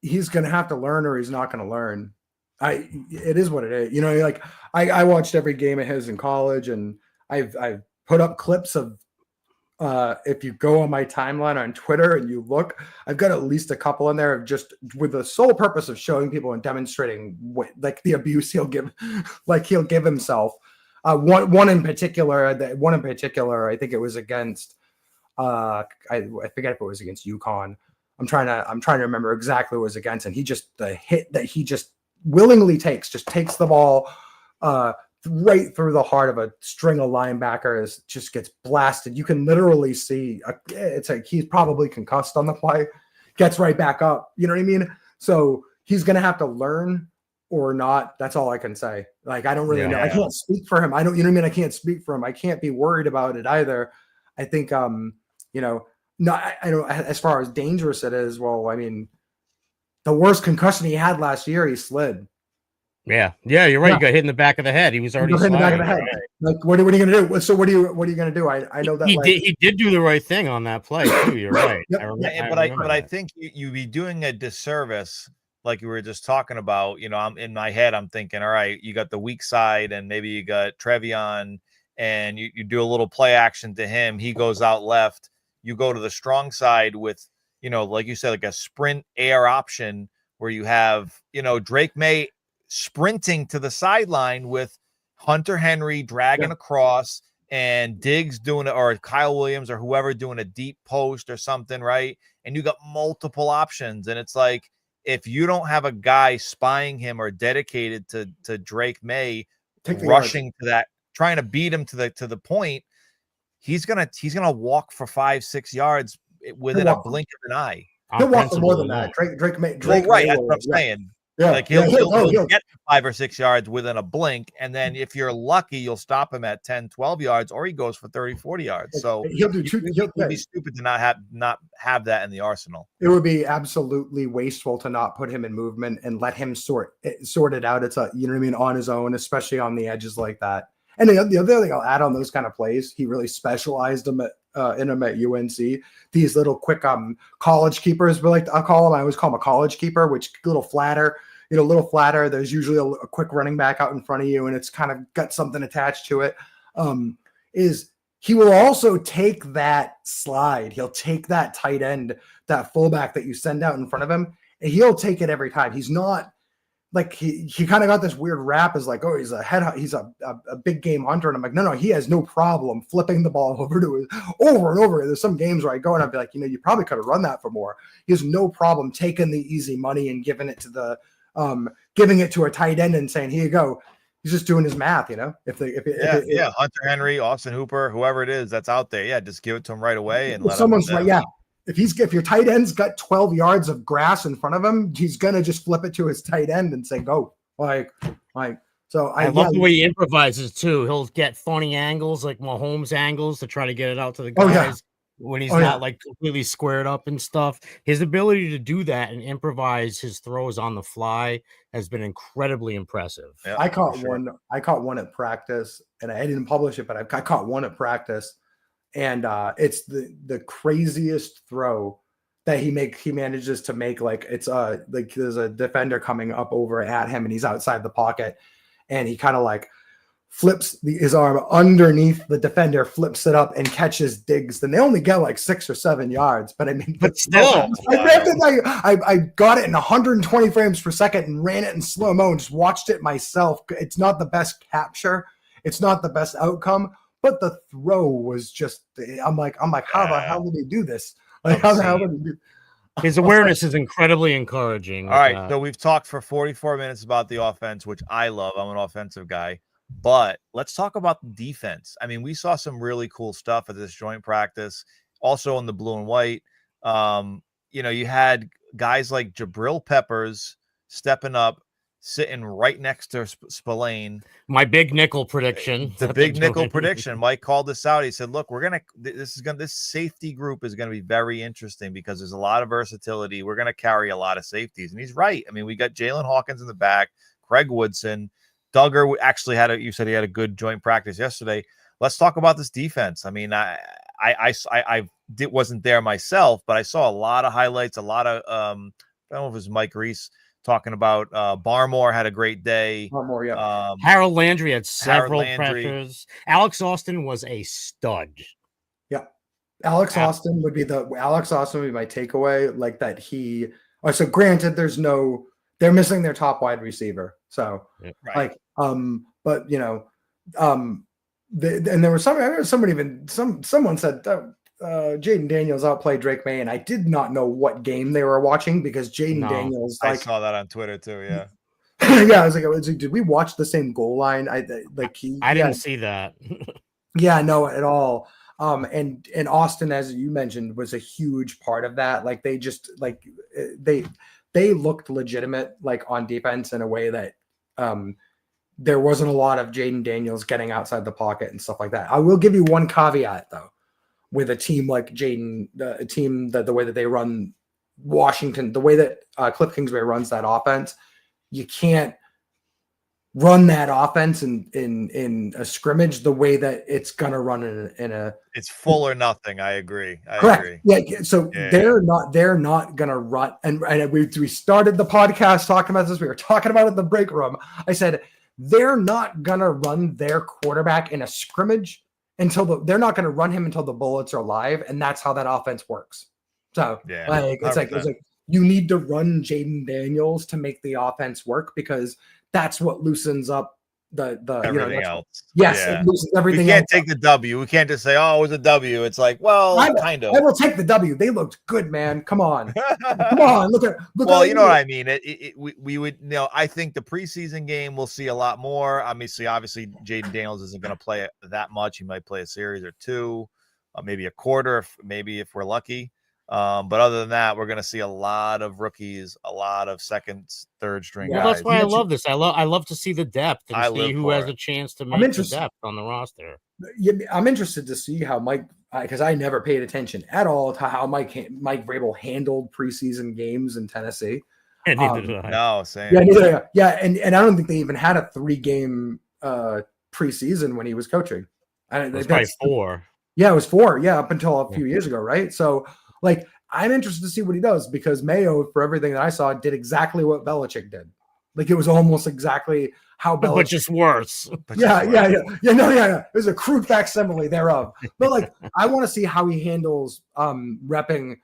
He's going to have to learn, or he's not going to learn. It is what it is. You know, like I watched every game of his in college, and I've put up clips of, if you go on my timeline on Twitter and you look, I've got at least a couple in there of just with the sole purpose of showing people and demonstrating what, like the abuse he'll give himself. One in particular, I think it was against, I forget if it was against UConn. I'm trying to remember exactly what it was against, and the hit that he just willingly takes the ball right through the heart of a string of linebackers, just gets blasted. You can literally see it's like he's probably concussed on the play, gets right back up. You know what I mean? So he's going to have to learn or not. That's all I can say. Like, I don't really know. I can't speak for him. I don't, you know what I mean? I can't speak for him. I can't be worried about it either. I think, you know, I don't, as far as dangerous it is. Well, I mean, the worst concussion he had last year, he slid. Yeah, you're right. You got hit in the back of the head. He was already hit in the back of the head. Like, what are you going to do? So what are you going to do? I know that he did do the right thing on that play too. You're right. But I think you'd be doing a disservice, like you were just talking about. You know, I'm in my head, I'm thinking, all right, you got the weak side, and maybe you got Trevion, and you do a little play action to him. He goes out left. You go to the strong side with, you know, like you said, like a sprint air option where you have, you know, Drake May sprinting to the sideline with Hunter Henry dragging across and Diggs doing it, or Kyle Williams or whoever doing a deep post or something, right? And you got multiple options. And it's like, if you don't have a guy spying him or dedicated to Drake May rushing to that, trying to beat him to the point, he's gonna walk for 5-6 yards within a blink of an eye. He'll walk for more than that. Drake May. Right, that's what I'm saying. Yeah. Like he'll get 5 or 6 yards within a blink. And then if you're lucky, you'll stop him at 10, 12 yards, or he goes for 30, 40 yards. So he'll do two. He'll be stupid to not have that in the arsenal. It would be absolutely wasteful to not put him in movement and let him sort it out. It's you know what I mean, on his own, especially on the edges like that. And the other thing I'll add on those kind of plays, he really specialized in them at UNC. These little quick college keepers, I'll call them. I always call them a college keeper, which a little flatter. There's usually a quick running back out in front of you, and it's kind of got something attached to it. Is he will also take that slide. He'll take that tight end, that fullback that you send out in front of him, and he'll take it every time. He's not like he kind of got this weird rap as like, oh, he's a big game hunter. And I'm like, no, he has no problem flipping the ball over and over. There's some games where I go and I'd be like, you know, you probably could have run that for more. He has no problem taking the easy money and giving it to a tight end and saying, here you go. He's just doing his math, you know. Hunter Henry, Austin Hooper, whoever it is that's out there, just give it to him right away and let someone's him right, If your tight end's got 12 yards of grass in front of him, he's gonna just flip it to his tight end and say, go. So I love the way he improvises too. He'll get funny angles, like Mahomes angles, to try to get it out to the guys when he's not like completely squared up and stuff. His ability to do that and improvise his throws on the fly has been incredibly impressive. Yep, I caught one at practice, and I didn't publish it, but I caught one at practice. And it's the craziest throw that he manages to make. Like it's like there's a defender coming up over at him, and he's outside the pocket, and he kind of like flips his arm underneath the defender, flips it up, and catches Diggs. Then they only get like 6 or 7 yards, but I mean, but still, I got it in 120 frames per second and ran it in slow mo and just watched it myself. It's not the best capture, it's not the best outcome. But the throw was just, I'm like, how the hell did he do this? Like, how the hell did he do? His awareness is incredibly encouraging. All right, so we've talked for 44 minutes about the offense, which I love. I'm an offensive guy. But let's talk about the defense. I mean, we saw some really cool stuff at this joint practice, also in the blue and white. You had guys like Jabril Peppers stepping up, sitting right next to Spillane. My big nickel prediction. The big nickel prediction. Mike called this out. He said, look, this safety group is going to be very interesting because there's a lot of versatility. We're going to carry a lot of safeties. And he's right. I mean, we got Jalen Hawkins in the back, Craig Woodson. Duggar actually you said he had a good joint practice yesterday. Let's talk about this defense. I mean, I wasn't there myself, but I saw a lot of highlights, a lot of, I don't know if it was Mike Reese talking about Barmore had a great day. Barmore, yeah. Harold Landry had several pressures. Alex Austin was a stud. Yeah. Alex Austin would be my takeaway. Like that so granted, they're missing their top wide receiver. So right. But and there was someone said Jaden Daniels outplayed Drake May, and I did not know what game they were watching because Jaden Daniels. I saw that on Twitter too. Yeah, yeah. I was like, did we watch the same goal line? I didn't see that. Yeah, no, at all. And Austin, as you mentioned, was a huge part of that. Like they just they looked legitimate, like on defense in a way that there wasn't a lot of Jaden Daniels getting outside the pocket and stuff like that. I will give you one caveat though. With a team like Jaden, a team that the way that they run Washington, the way that Cliff Kingsbury runs that offense, you can't run that offense in a scrimmage the way that it's gonna run in a. It's full or nothing. I agree. Correct. Yeah. So they're not gonna run. And we started the podcast talking about this. We were talking about it in the break room. I said they're not gonna run their quarterback in a scrimmage. They're not going to run him until the bullets are live, and that's how that offense works. So, it's like you need to run Jaden Daniels to make the offense work because that's what loosens up the everything else. Yes, it loosens everything. We can't take the W. We can't just say, "Oh, it was a W." It's like, well, kind of. I will take the W. They looked good, man. Come on, come on. Look. Well, you know what I mean. We would, I think the preseason game we'll see a lot more. Obviously, Jaden Daniels isn't going to play that much. He might play a series or two, maybe a quarter, if we're lucky. But other than that, we're going to see a lot of rookies, a lot of second, third string guys. That's why I love this. I love to see the depth and see who has a chance to make the depth on the roster. Yeah, I'm interested to see how Mike, because I never paid attention at all to how Mike Vrabel handled preseason games in Tennessee. And neither did I. No, same. Yeah, and I don't think they even had a 3-game preseason when he was coaching. It was probably 4. Yeah, it was 4. Yeah, up until a few years ago, right? So. Like, I'm interested to see what he does because Mayo, for everything that I saw, did exactly what Belichick did. Like, it was almost exactly how Belichick. But just worse. Yeah. It was a crude facsimile thereof. But, like, I want to see how he handles repping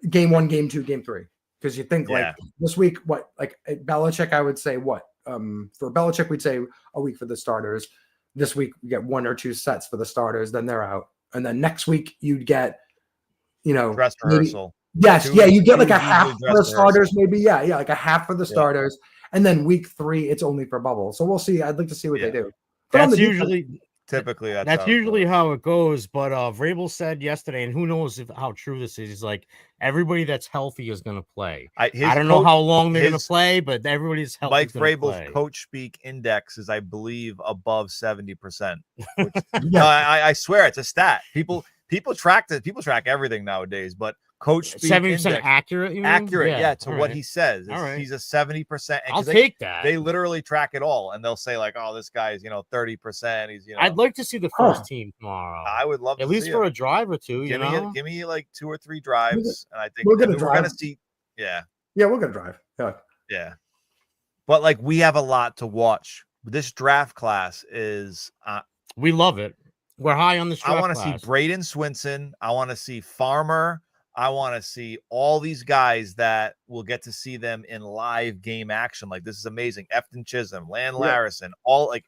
game 1, game 2, game 3. Because you think, like, this week, Belichick, I would say what? For Belichick, we'd say a week for the starters. This week, we get 1 or 2 sets for the starters. Then they're out. And then next week, you'd get dress rehearsal. You get like a half for the starters, maybe. Yeah, like a half for the starters, and then week 3 it's only for bubble. So we'll see. I'd like to see what they do. That's usually typically that's usually how it goes. But Vrabel said yesterday, and who knows how true this is. He's like everybody that's healthy is going to play. I don't know how long they're going to play, but everybody's healthy. Mike Vrabel's coach speak index is, I believe, above 70%. I swear it's a stat. People track that. People track everything nowadays, but coach speak 70% accurate. Accurate, to what he says. He's a 70%. I'll take that. They literally track it all, and they'll say like, "Oh, this guy's 30%." He's I'd like to see the first team tomorrow. I would love at least for a drive or two. Give me like 2 or 3 drives, and I think we're gonna see. Yeah, we're gonna drive. Yeah. But like we have a lot to watch. This draft class is. We love it. We're high on this draft I want to see Braden Swinson. I want to see Farmer. I want to see all these guys that we'll get to see them in live game action. Like, this is amazing. Efton Chisholm, Lan Larison, all like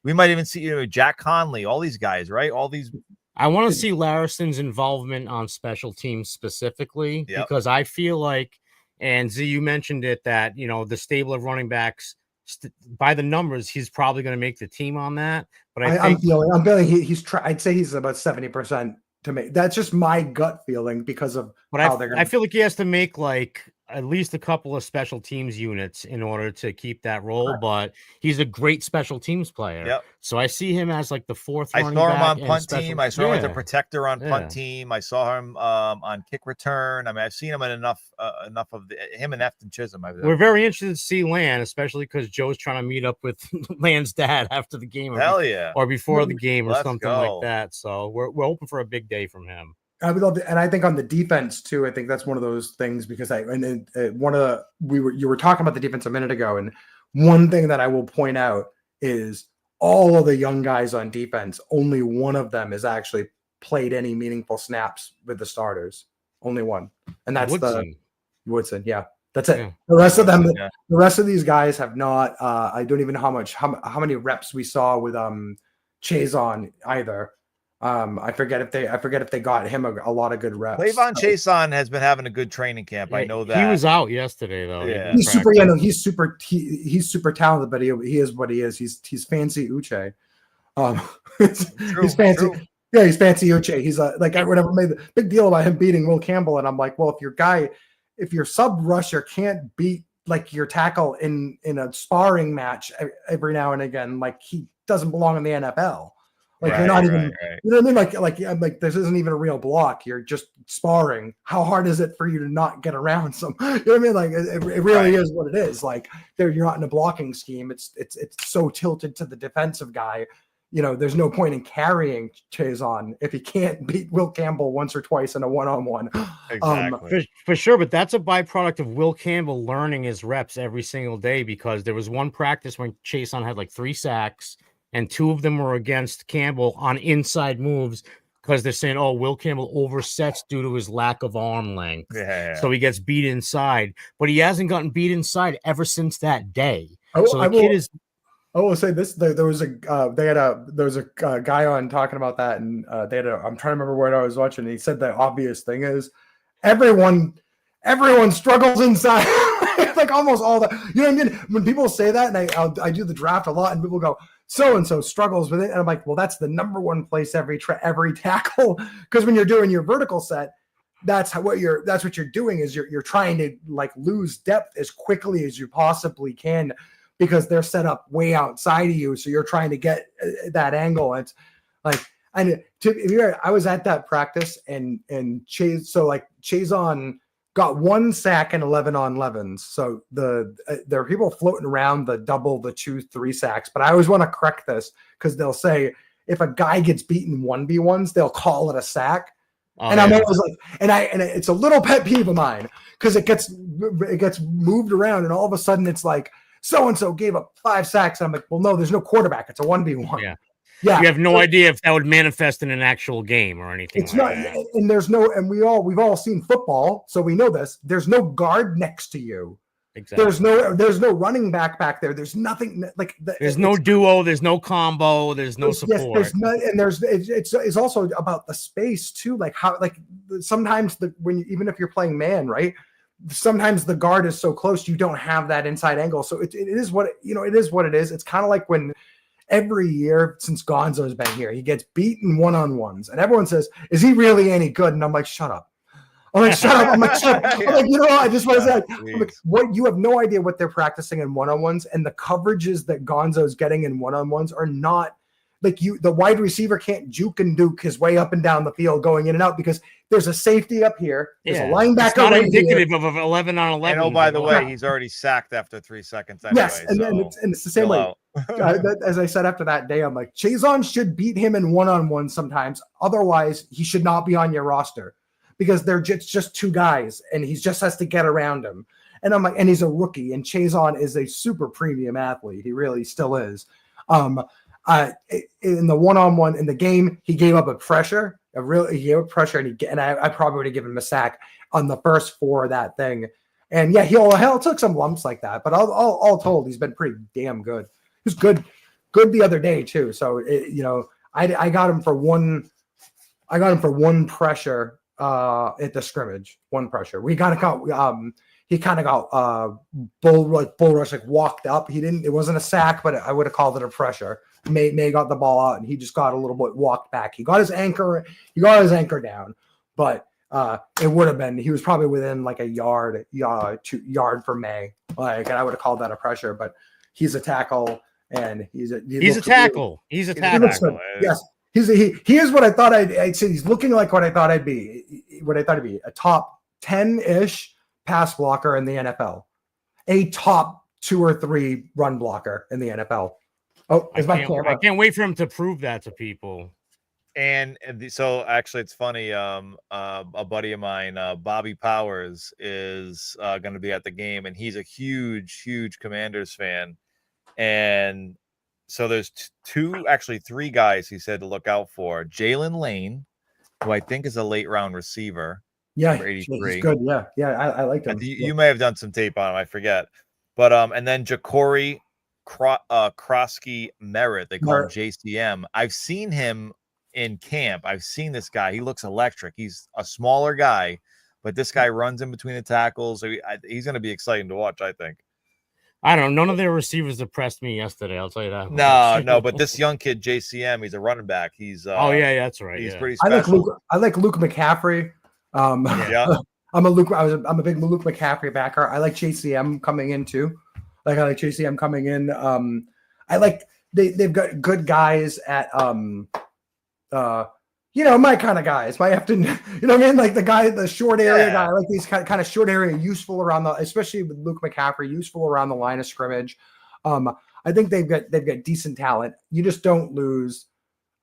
we might even see Jack Conley, all these guys, right? All these I want to see Larison's involvement on special teams specifically because I feel like, and Z, you mentioned it, that, the stable of running backs, by the numbers, he's probably going to make the team on that. But I'm feeling I'd say he's about 70% to make. That's just my gut feeling because of how they're going to. I feel like he has to make like at least a couple of special teams units in order to keep that role, but he's a great special teams player. Yep. So I see him as like the fourth. I saw him on punt team. I saw him as a protector on punt team. I saw him on kick return. I mean, I've seen him in enough of him and Efton Chisholm. We're very interested to see Land, especially because Joe's trying to meet up with Land's dad after the game. Or before the game or something like that. So we're hoping for a big day from him. I would love to, and I think on the defense too. I think that's one of those things because you were talking about the defense a minute ago, and one thing that I will point out is all of the young guys on defense. Only one of them has actually played any meaningful snaps with the starters. Only one, and that's Woodson. Yeah, that's it. Yeah. The rest of them, the rest of these guys have not. I don't even know how many reps we saw with Chazon either. I forget if they got him a lot of good reps. Clavon Chason has been having a good training camp. I know that he was out yesterday though. Yeah, he's super talented, but he is what he is. He's fancy Uche. He's fancy. True. Yeah, he's fancy Uche. He's like I would have made a big deal about him beating Will Campbell, and I'm like, well, if your sub rusher can't beat like your tackle in a sparring match every now and again, like he doesn't belong in the NFL. Like you're not even, you know what I mean? Like this isn't even a real block. You're just sparring. How hard is it for you to not get around some? You know what I mean? Like it really is what it is. Like you're not in a blocking scheme. It's so tilted to the defensive guy. There's no point in carrying Chazon if he can't beat Will Campbell once or twice in a one-on-one. Exactly. For sure, but that's a byproduct of Will Campbell learning his reps every single day because there was one practice when Chazon had like 3 sacks. And 2 of them were against Campbell on inside moves because they're saying, Will Campbell oversets due to his lack of arm length. Yeah. So he gets beat inside. But he hasn't gotten beat inside ever since that day. I will say this: there was a guy on talking about that, and I'm trying to remember what I was watching. And he said the obvious thing is everyone struggles inside. Like almost all the, you know what I mean? When people say that, and I do the draft a lot, and people go, so-and-so struggles with it. And I'm like, well, that's the number one place every tackle. Because when you're doing your vertical set, that's what you're doing is you're trying to like lose depth as quickly as you possibly can because they're set up way outside of you. So you're trying to get that angle. It's like, I was at that practice and Chazon got 1 sack and 11 on 11s. So there are people floating around the double, the 2, 3 sacks. But I always want to correct this because they'll say if a guy gets beaten 1v1s, they'll call it a sack. I'm always like, and it's a little pet peeve of mine because it gets moved around and all of a sudden it's like so and so gave up 5 sacks. And I'm like, well, no, there's no quarterback. It's a 1v1. Yeah. Yeah, you have no idea if that would manifest in an actual game or anything. It's not, and there's no, and we've all seen football, so we know this. There's no guard next to you. Exactly. There's no running back there. There's nothing like. There's no duo. There's no combo. There's no support. Yes, it's also about the space too. Like how sometimes even if you're playing man, right? Sometimes the guard is so close you don't have that inside angle. So it is what it is what it is. It's kind of like when. Every year since Gonzo's been here, he gets beaten one-on-ones, and everyone says, "Is he really any good?" And I'm like, "Shut up!" I'm like, "Shut up!" I'm like, "Shut up!" I'm like, I just want to say, I'm like, "What? You have no idea what they're practicing in one-on-ones, and the coverages that Gonzo's getting in one-on-ones are not like the wide receiver can't juke and duke his way up and down the field going in and out because there's a safety up here. There's a linebacker. It's not indicative of 11 on 11. And by the way, he's already sacked after 3 seconds. Anyway, yes, and it's the same way. As I said after that day, I'm like, Chazon should beat him in one-on-one sometimes. Otherwise, he should not be on your roster because they're just 2 guys, and he just has to get around him. And I'm like, and he's a rookie, and Chazon is a super premium athlete. He really still is. In the one-on-one in the game, he gave up pressure, and I probably would have given him a sack on the first 4 of that thing. And yeah, he'll took some lumps like that, but all told, he's been pretty damn good. He was good the other day too. So I got him for I got him for one pressure at the scrimmage. One pressure. We kind of got he kind of got bull rush, like walked up. It wasn't a sack, but I would have called it a pressure. May got the ball out and he just got a little bit walked back. He got his anchor down, but it would have been, he was probably within like a yard from May. Like, and I would have called that a pressure, but he's a tackle and he's a tackle. He's a tackle. Yes. He is what I thought I'd say. He's looking like what I thought he'd be, a top 10-ish pass blocker in the NFL, a top 2 or 3 run blocker in the NFL. Oh, I can't wait for him to prove that to people. And so actually it's funny. A buddy of mine, Bobby Powers, is going to be at the game, and he's a huge Commanders fan. And so there's 3 guys he said to look out for. Jalen Lane, who I think is a late round receiver. Yeah, 83. He's good. Yeah, I like him. You may have done some tape on him, I forget. But and then Ja'Cory Krosky Merritt, they call him JCM. I've seen him in camp. I've seen this guy. He looks electric. He's a smaller guy, but this guy runs in between the tackles. He's going to be exciting to watch, I think. I don't know. None of their receivers impressed me yesterday. I'll tell you that. No, but this young kid, JCM, he's a running back. He's that's right. He's pretty special. I like Luke McCaffrey. Yeah. I'm a big Luke McCaffrey backer. I like JCM coming in too. I like JCM coming in. I like they've got good guys at my kind of guys. My afternoon, you know what I mean? Like the short area guy. I like these kind of short area, useful around especially with Luke McCaffrey, useful around the line of scrimmage. I think they've got decent talent. You just don't lose.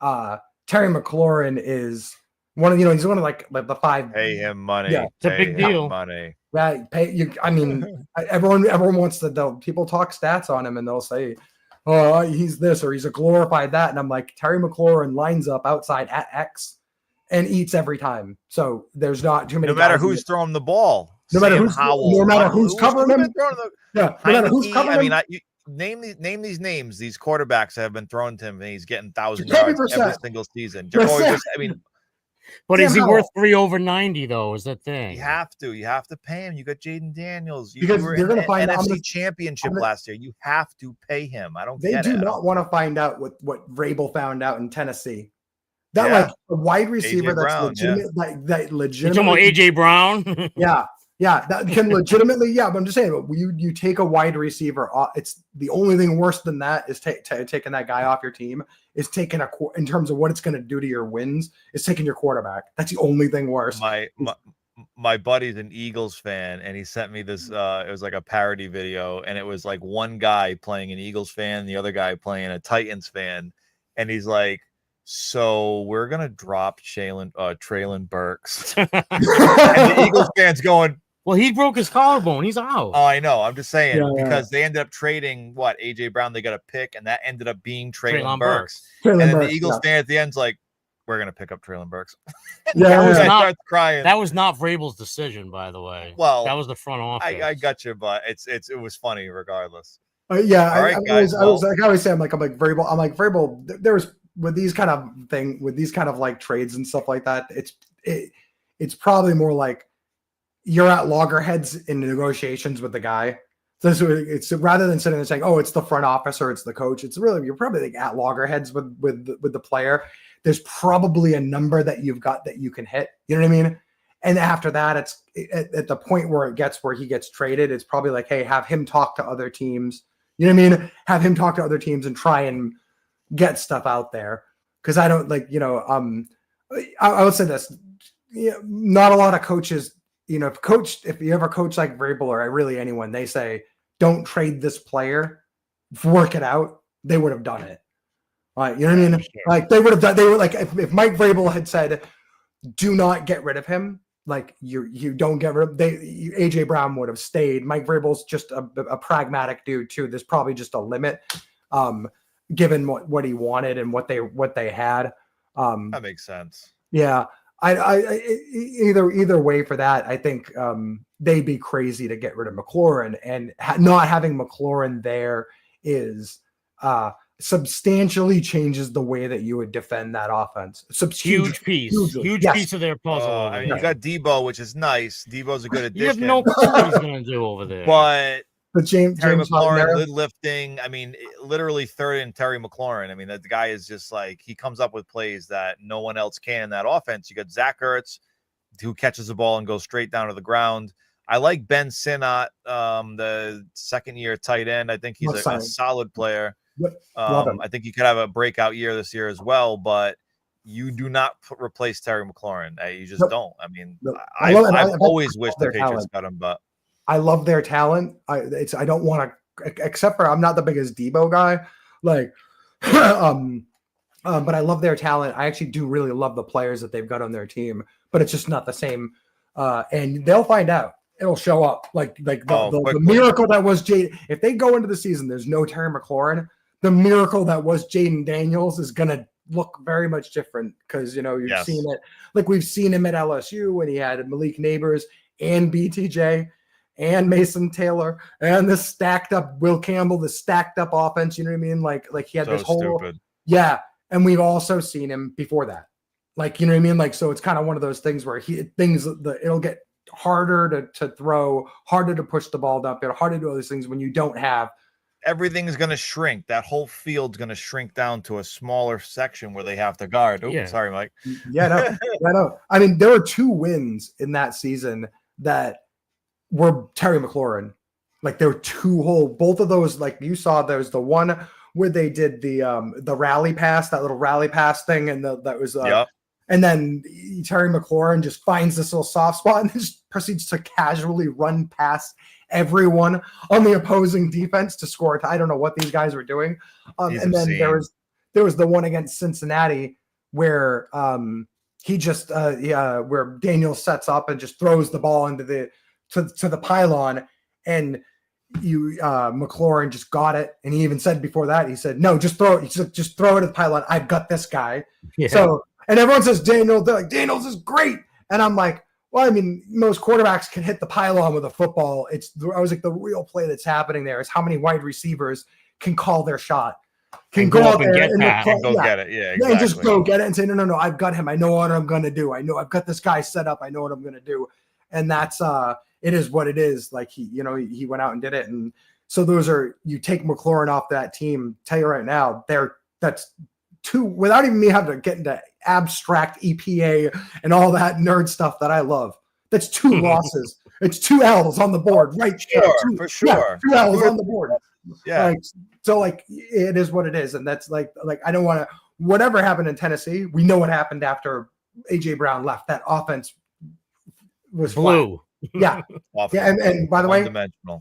Terry McLaurin is he's one of like the 5. Pay him money. Yeah, it's a big deal. Money. Yeah, pay you. I mean, everyone wants to. People talk stats on him, and they'll say, "Oh, he's this or he's a glorified that," and I'm like, Terry McLaurin lines up outside at X and eats every time. So there's not too many. No matter who's throwing the ball, no matter who's covering him. No matter who's covering him. Name these names. These quarterbacks have been thrown to him, and he's getting 1,000 yards every single season. But is he worth 3 over 90 though? Is that thing? You have to pay him. You got Jaden Daniels. You because were you're going to find NFC championship last year. You have to pay him. They do not want to find out what Vrabel found out in Tennessee. That like a wide receiver that's legitimate, that legitimately. You're talking about AJ Brown? Yeah, that can legitimately. Yeah, but I'm just saying, you take a wide receiver off. It's the only thing worse than that is taking that guy off your team. Is taking in terms of what it's going to do to your wins. Is taking your quarterback. That's the only thing worse. My buddy's an Eagles fan, and he sent me this. It was like a parody video, and it was like one guy playing an Eagles fan, the other guy playing a Titans fan, and he's like, "So we're gonna drop Treylon Burks," and the Eagles fans going, "Well, he broke his collarbone. He's out." Oh, I know. I'm just saying because they ended up trading AJ Brown. They got a pick, and that ended up being Treylon Burks. And then the Eagles fan at the end's like, "We're gonna pick up Treylon Burks." Starts crying. That was not Vrabel's decision, by the way. Well, that was the front office. I got you, but it was funny regardless. All right, guys. I always say I'm like Vrabel. I'm like Vrabel. There was with these kind of like trades and stuff like that. It's probably more like you're at loggerheads in negotiations with the guy. So it's rather than sitting there saying, "Oh, it's the front office or it's the coach." It's really you're probably like at loggerheads with the player. There's probably a number that you've got that you can hit. You know what I mean? And after that, it's at the point where he gets traded. It's probably like, hey, have him talk to other teams. You know what I mean? Have him talk to other teams and try and get stuff out there. Because I don't like, I would say this. Not a lot of coaches. If you ever coach like Vrabel or really anyone, they say, don't trade this player, work it out. They would have done it. Right. You know what I mean? Sure. Like they would have done, they were like, if Mike Vrabel had said, do not get rid of him. Like you don't get rid of AJ Brown would have stayed. Mike Vrabel's just a pragmatic dude too. There's probably just a limit, given what he wanted and what they had. That makes sense. Yeah. Either way for that, I think they'd be crazy to get rid of McLaurin, and not having McLaurin there is substantially changes the way that you would defend that offense. Huge piece Yes. of their puzzle. I mean, you got Debo, which is nice. Debo's a good addition. You have no clue what he's going to do over there. But James McLaurin lifting. I mean, literally third in Terry McLaurin. I mean, that guy is just like, he comes up with plays that no one else can in that offense. You got Zach Ertz, who catches the ball and goes straight down to the ground. I like Ben Sinnott, the second-year tight end. I think he's a solid player. Yep. I think he could have a breakout year this year as well, but you do not replace Terry McLaurin. You just don't. I mean, I've always wished the Patriots got him, but I love their talent. I don't want to, except for I'm not the biggest Debo guy. Like, but I love their talent. I actually do really love the players that they've got on their team, but it's just not the same. And they'll find out. It'll show up like the miracle that was Jade. If they go into the season, there's no Terry McLaurin. The miracle that was Jaden Daniels is going to look very much different because, you know, you've seen it. Like we've seen him at LSU when he had Malik Neighbors and BTJ and Mason Taylor and this stacked up Will Campbell, the stacked up offense. You know what I mean? Like he had this whole stupid. Yeah. And we've also seen him before that. Like, you know what I mean? Like, so it's kind of one of those things where it'll get harder to throw, harder to push the ball down, harder to do all these things when you don't have. Everything's going to shrink. That whole field's going to shrink down to a smaller section where they have to guard. Oh, sorry, Mike. No. I mean, there were 2 wins in that season that were Terry McLaurin. Like there were 2 both of those. Like you saw, there's the one where they did the rally pass, that little rally pass thing, and that was and then Terry McLaurin just finds this little soft spot and just proceeds to casually run past everyone on the opposing defense to score. I don't know what these guys were doing. And then there was the one against Cincinnati where he just where Daniel sets up and just throws the ball into to the pylon, and McLaurin just got it. And he even said before that, he said, no, just throw it. He said, just throw it at the pylon. I've got this guy. Yeah. So, and everyone says Daniel, they're like, Daniels is great. And I'm like, well, I mean, most quarterbacks can hit the pylon with a football. I was like, the real play that's happening there is how many wide receivers can call their shot, can go out there and get it. Yeah, exactly. And just go get it and say, no, I've got him. I know what I'm going to do. I know I've got this guy set up. I know what I'm going to do. And that's it is what it is. Like he went out and did it. And so you take McLaurin off that team. Tell you right now, that's 2 without even me having to get into abstract EPA and all that nerd stuff that I love. That's 2 losses. It's 2 L's on the board, right? For sure. 2 L's on the board. Yeah. So it is what it is, and that's like I don't want to. Whatever happened in Tennessee, we know what happened after AJ Brown left. That offense was blue. Flat. Yeah. And by the way,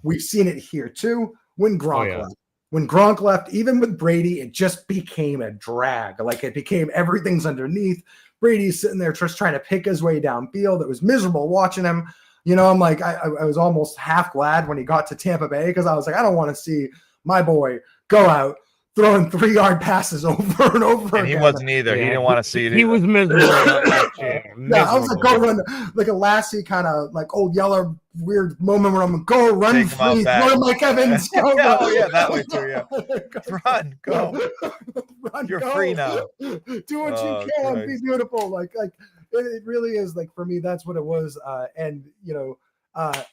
we've seen it here too when Gronk left. When Gronk left, even with Brady, it just became a drag. Like it became everything's underneath. Brady's sitting there just trying to pick his way downfield. It was miserable watching him. You know, I'm like, I was almost half glad when he got to Tampa Bay because I was like, I don't want to see my boy go out throwing 3-yard passes over and over and again. He wasn't either. He didn't want to see it. He was miserable. Yeah, I was like, go run like a Lassie kind of like old Yeller weird moment where I'm go run free, throw Mike Evans. Go, that way too. Yeah, run, go. You're free now. Do what you can. Christ. Be beautiful. Like it really is. Like for me, that's what it was. And you know,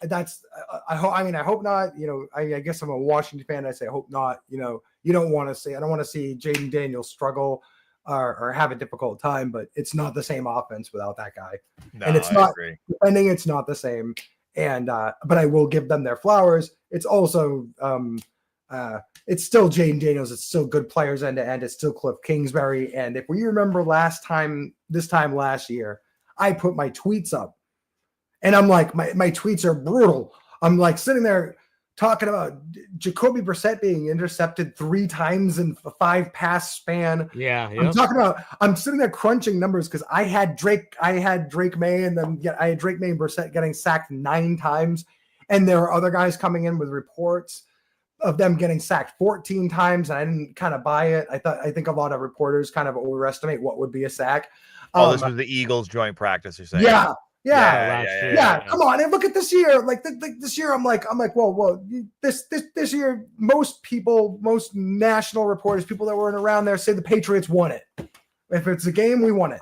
that's I hope not. You know, I guess I'm a Washington fan. I say I hope not. You know, you don't want to see. I don't want to see Jaden Daniels struggle or have a difficult time. But it's not the same offense without that guy. No, and it's I not agree. Depending. It's not the same. And but I will give them their flowers. It's also it's still Jaden Daniels. It's still good players end to end. It's still Cliff Kingsbury. And if we remember this time last year, I put my tweets up. And I'm like, my tweets are brutal. I'm like sitting there talking about Jacoby Brissett being intercepted 3 times in a 5-pass span. Yeah. I'm sitting there crunching numbers because I had Drake May, and then I had Drake May and Brissett getting sacked 9 times. And there are other guys coming in with reports of them getting sacked 14 times. And I didn't kind of buy it. I think a lot of reporters kind of overestimate what would be a sack. This was the Eagles joint practice, you're saying? Yeah. Yeah. Come on, and look at this year. Like this year, I'm like, well, this year, most national reporters, people that weren't around there, say the Patriots won it. If it's a game, we won it.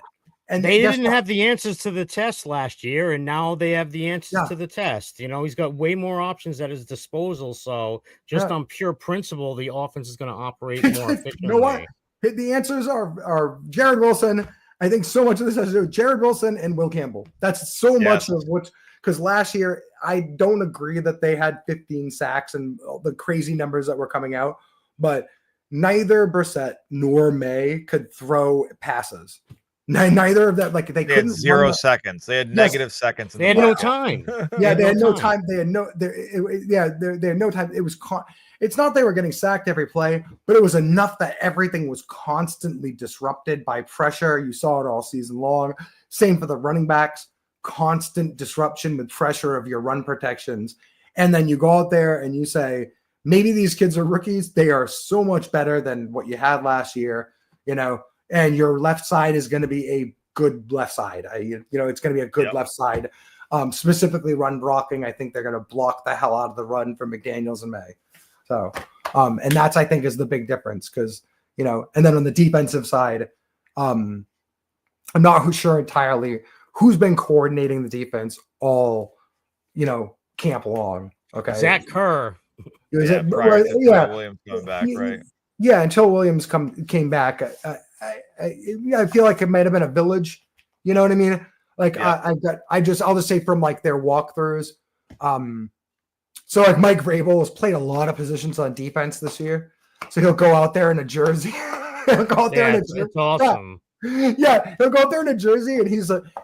And they didn't have the answers to the test last year, and now they have the answers to the test. You know, he's got way more options at his disposal. So just on pure principle, the offense is going to operate more efficiently. You know what? The answers are Jared Wilson. I think so much of this has to do with Jared Wilson and Will Campbell. That's so much of what, because last year, I don't agree that they had 15 sacks and the crazy numbers that were coming out, but neither Brissett nor May could throw passes. Neither of that, like they couldn't. Had 0 seconds. They had negative seconds. They had no time. They had no time. They had no time. It was. It's not they were getting sacked every play, but it was enough that everything was constantly disrupted by pressure. You saw it all season long. Same for the running backs. Constant disruption with pressure of your run protections, and then you go out there and you say, maybe these kids are rookies. They are so much better than what you had last year. You know. And your left side is going to be a good left side. It's going to be a good left side. Specifically run blocking. I think they're going to block the hell out of the run from McDaniels and May. So, and that's, I think, is the big difference because, and then on the defensive side, I'm not sure entirely who's been coordinating the defense all, camp long. Okay. Zach Kerr. Williams coming back, right? Yeah. Until Williams came back. I feel like it might have been a village. You know what I mean? Like I'll just say from like their walkthroughs. So like Mike Vrabel has played a lot of positions on defense this year. So he'll go out there in a jersey. He'll go out there in a jersey. It's awesome. Yeah, he'll go out there in a jersey and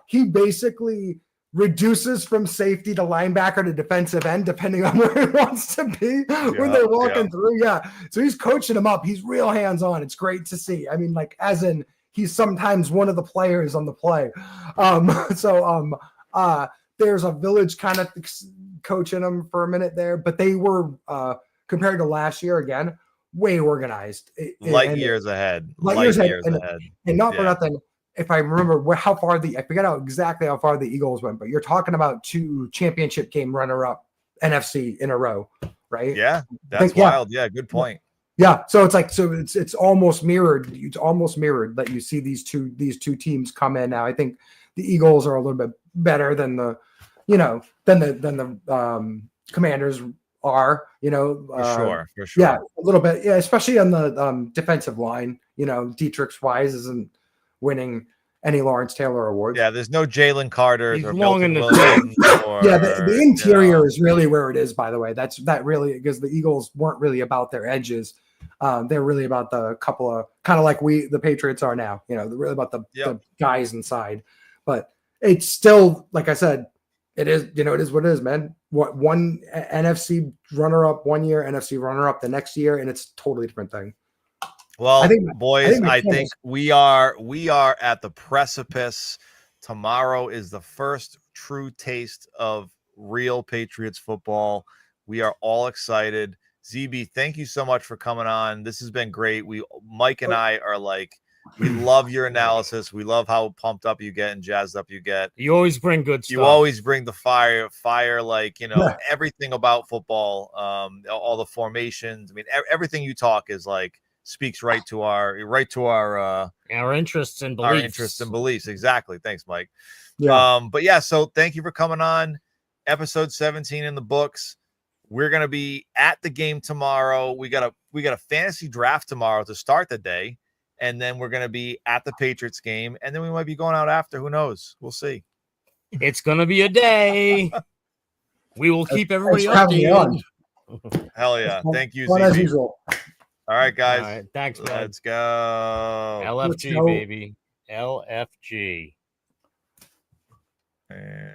he basically reduces from safety to linebacker to defensive end, depending on where he wants to be when they're walking through. Yeah. So he's coaching them up. He's real hands-on. It's great to see. I mean, like, as in he's sometimes one of the players on the play. There's a village kind of coaching them for a minute there, but they were, compared to last year, again, way organized. Light years ahead. And not for nothing. If I remember I forget exactly how far the Eagles went, but you're talking about 2 championship game runner-up NFC in a row, right? Yeah, that's wild. Yeah, good point. Yeah, so it's almost mirrored. It's almost mirrored that you see these two teams come in now. I think the Eagles are a little bit better than the Commanders are. For sure. Yeah, a little bit. Yeah, especially on the defensive line. Dietrich Wise isn't winning any Lawrence Taylor awards. Yeah, there's no Jalen Carter or long in the the interior is really where it is, by the way. That really, because the Eagles weren't really about their edges. They're really about the couple of kind of like the Patriots are now. They're really about the guys inside. But it's still, like I said, it is, it is what it is, man. What one NFC runner-up one year, NFC runner-up the next year, and it's a totally different thing. Well, I think we are at the precipice. Tomorrow is the first true taste of real Patriots football. We are all excited. ZeeBee, thank you so much for coming on. This has been great. Mike and I are like, we love your analysis. We love how pumped up you get and jazzed up you get. You always bring good stuff. You always bring the fire, like, everything about football, all the formations. I mean, everything you talk is like, speaks right to our interests and beliefs. Our interests and beliefs. Exactly. Thanks, Mike. Yeah. So thank you for coming on. Episode 17 in the books. We're gonna be at the game tomorrow. We got a fantasy draft tomorrow to start the day, and then we're gonna be at the Patriots game, and then we might be going out after. Who knows? We'll see. It's gonna be a day. We will keep everybody updated. Hell yeah. Thank you, As ZeeBee. usual. All right, guys. All right, thanks, man. Let's go. LFG, baby. LFG. And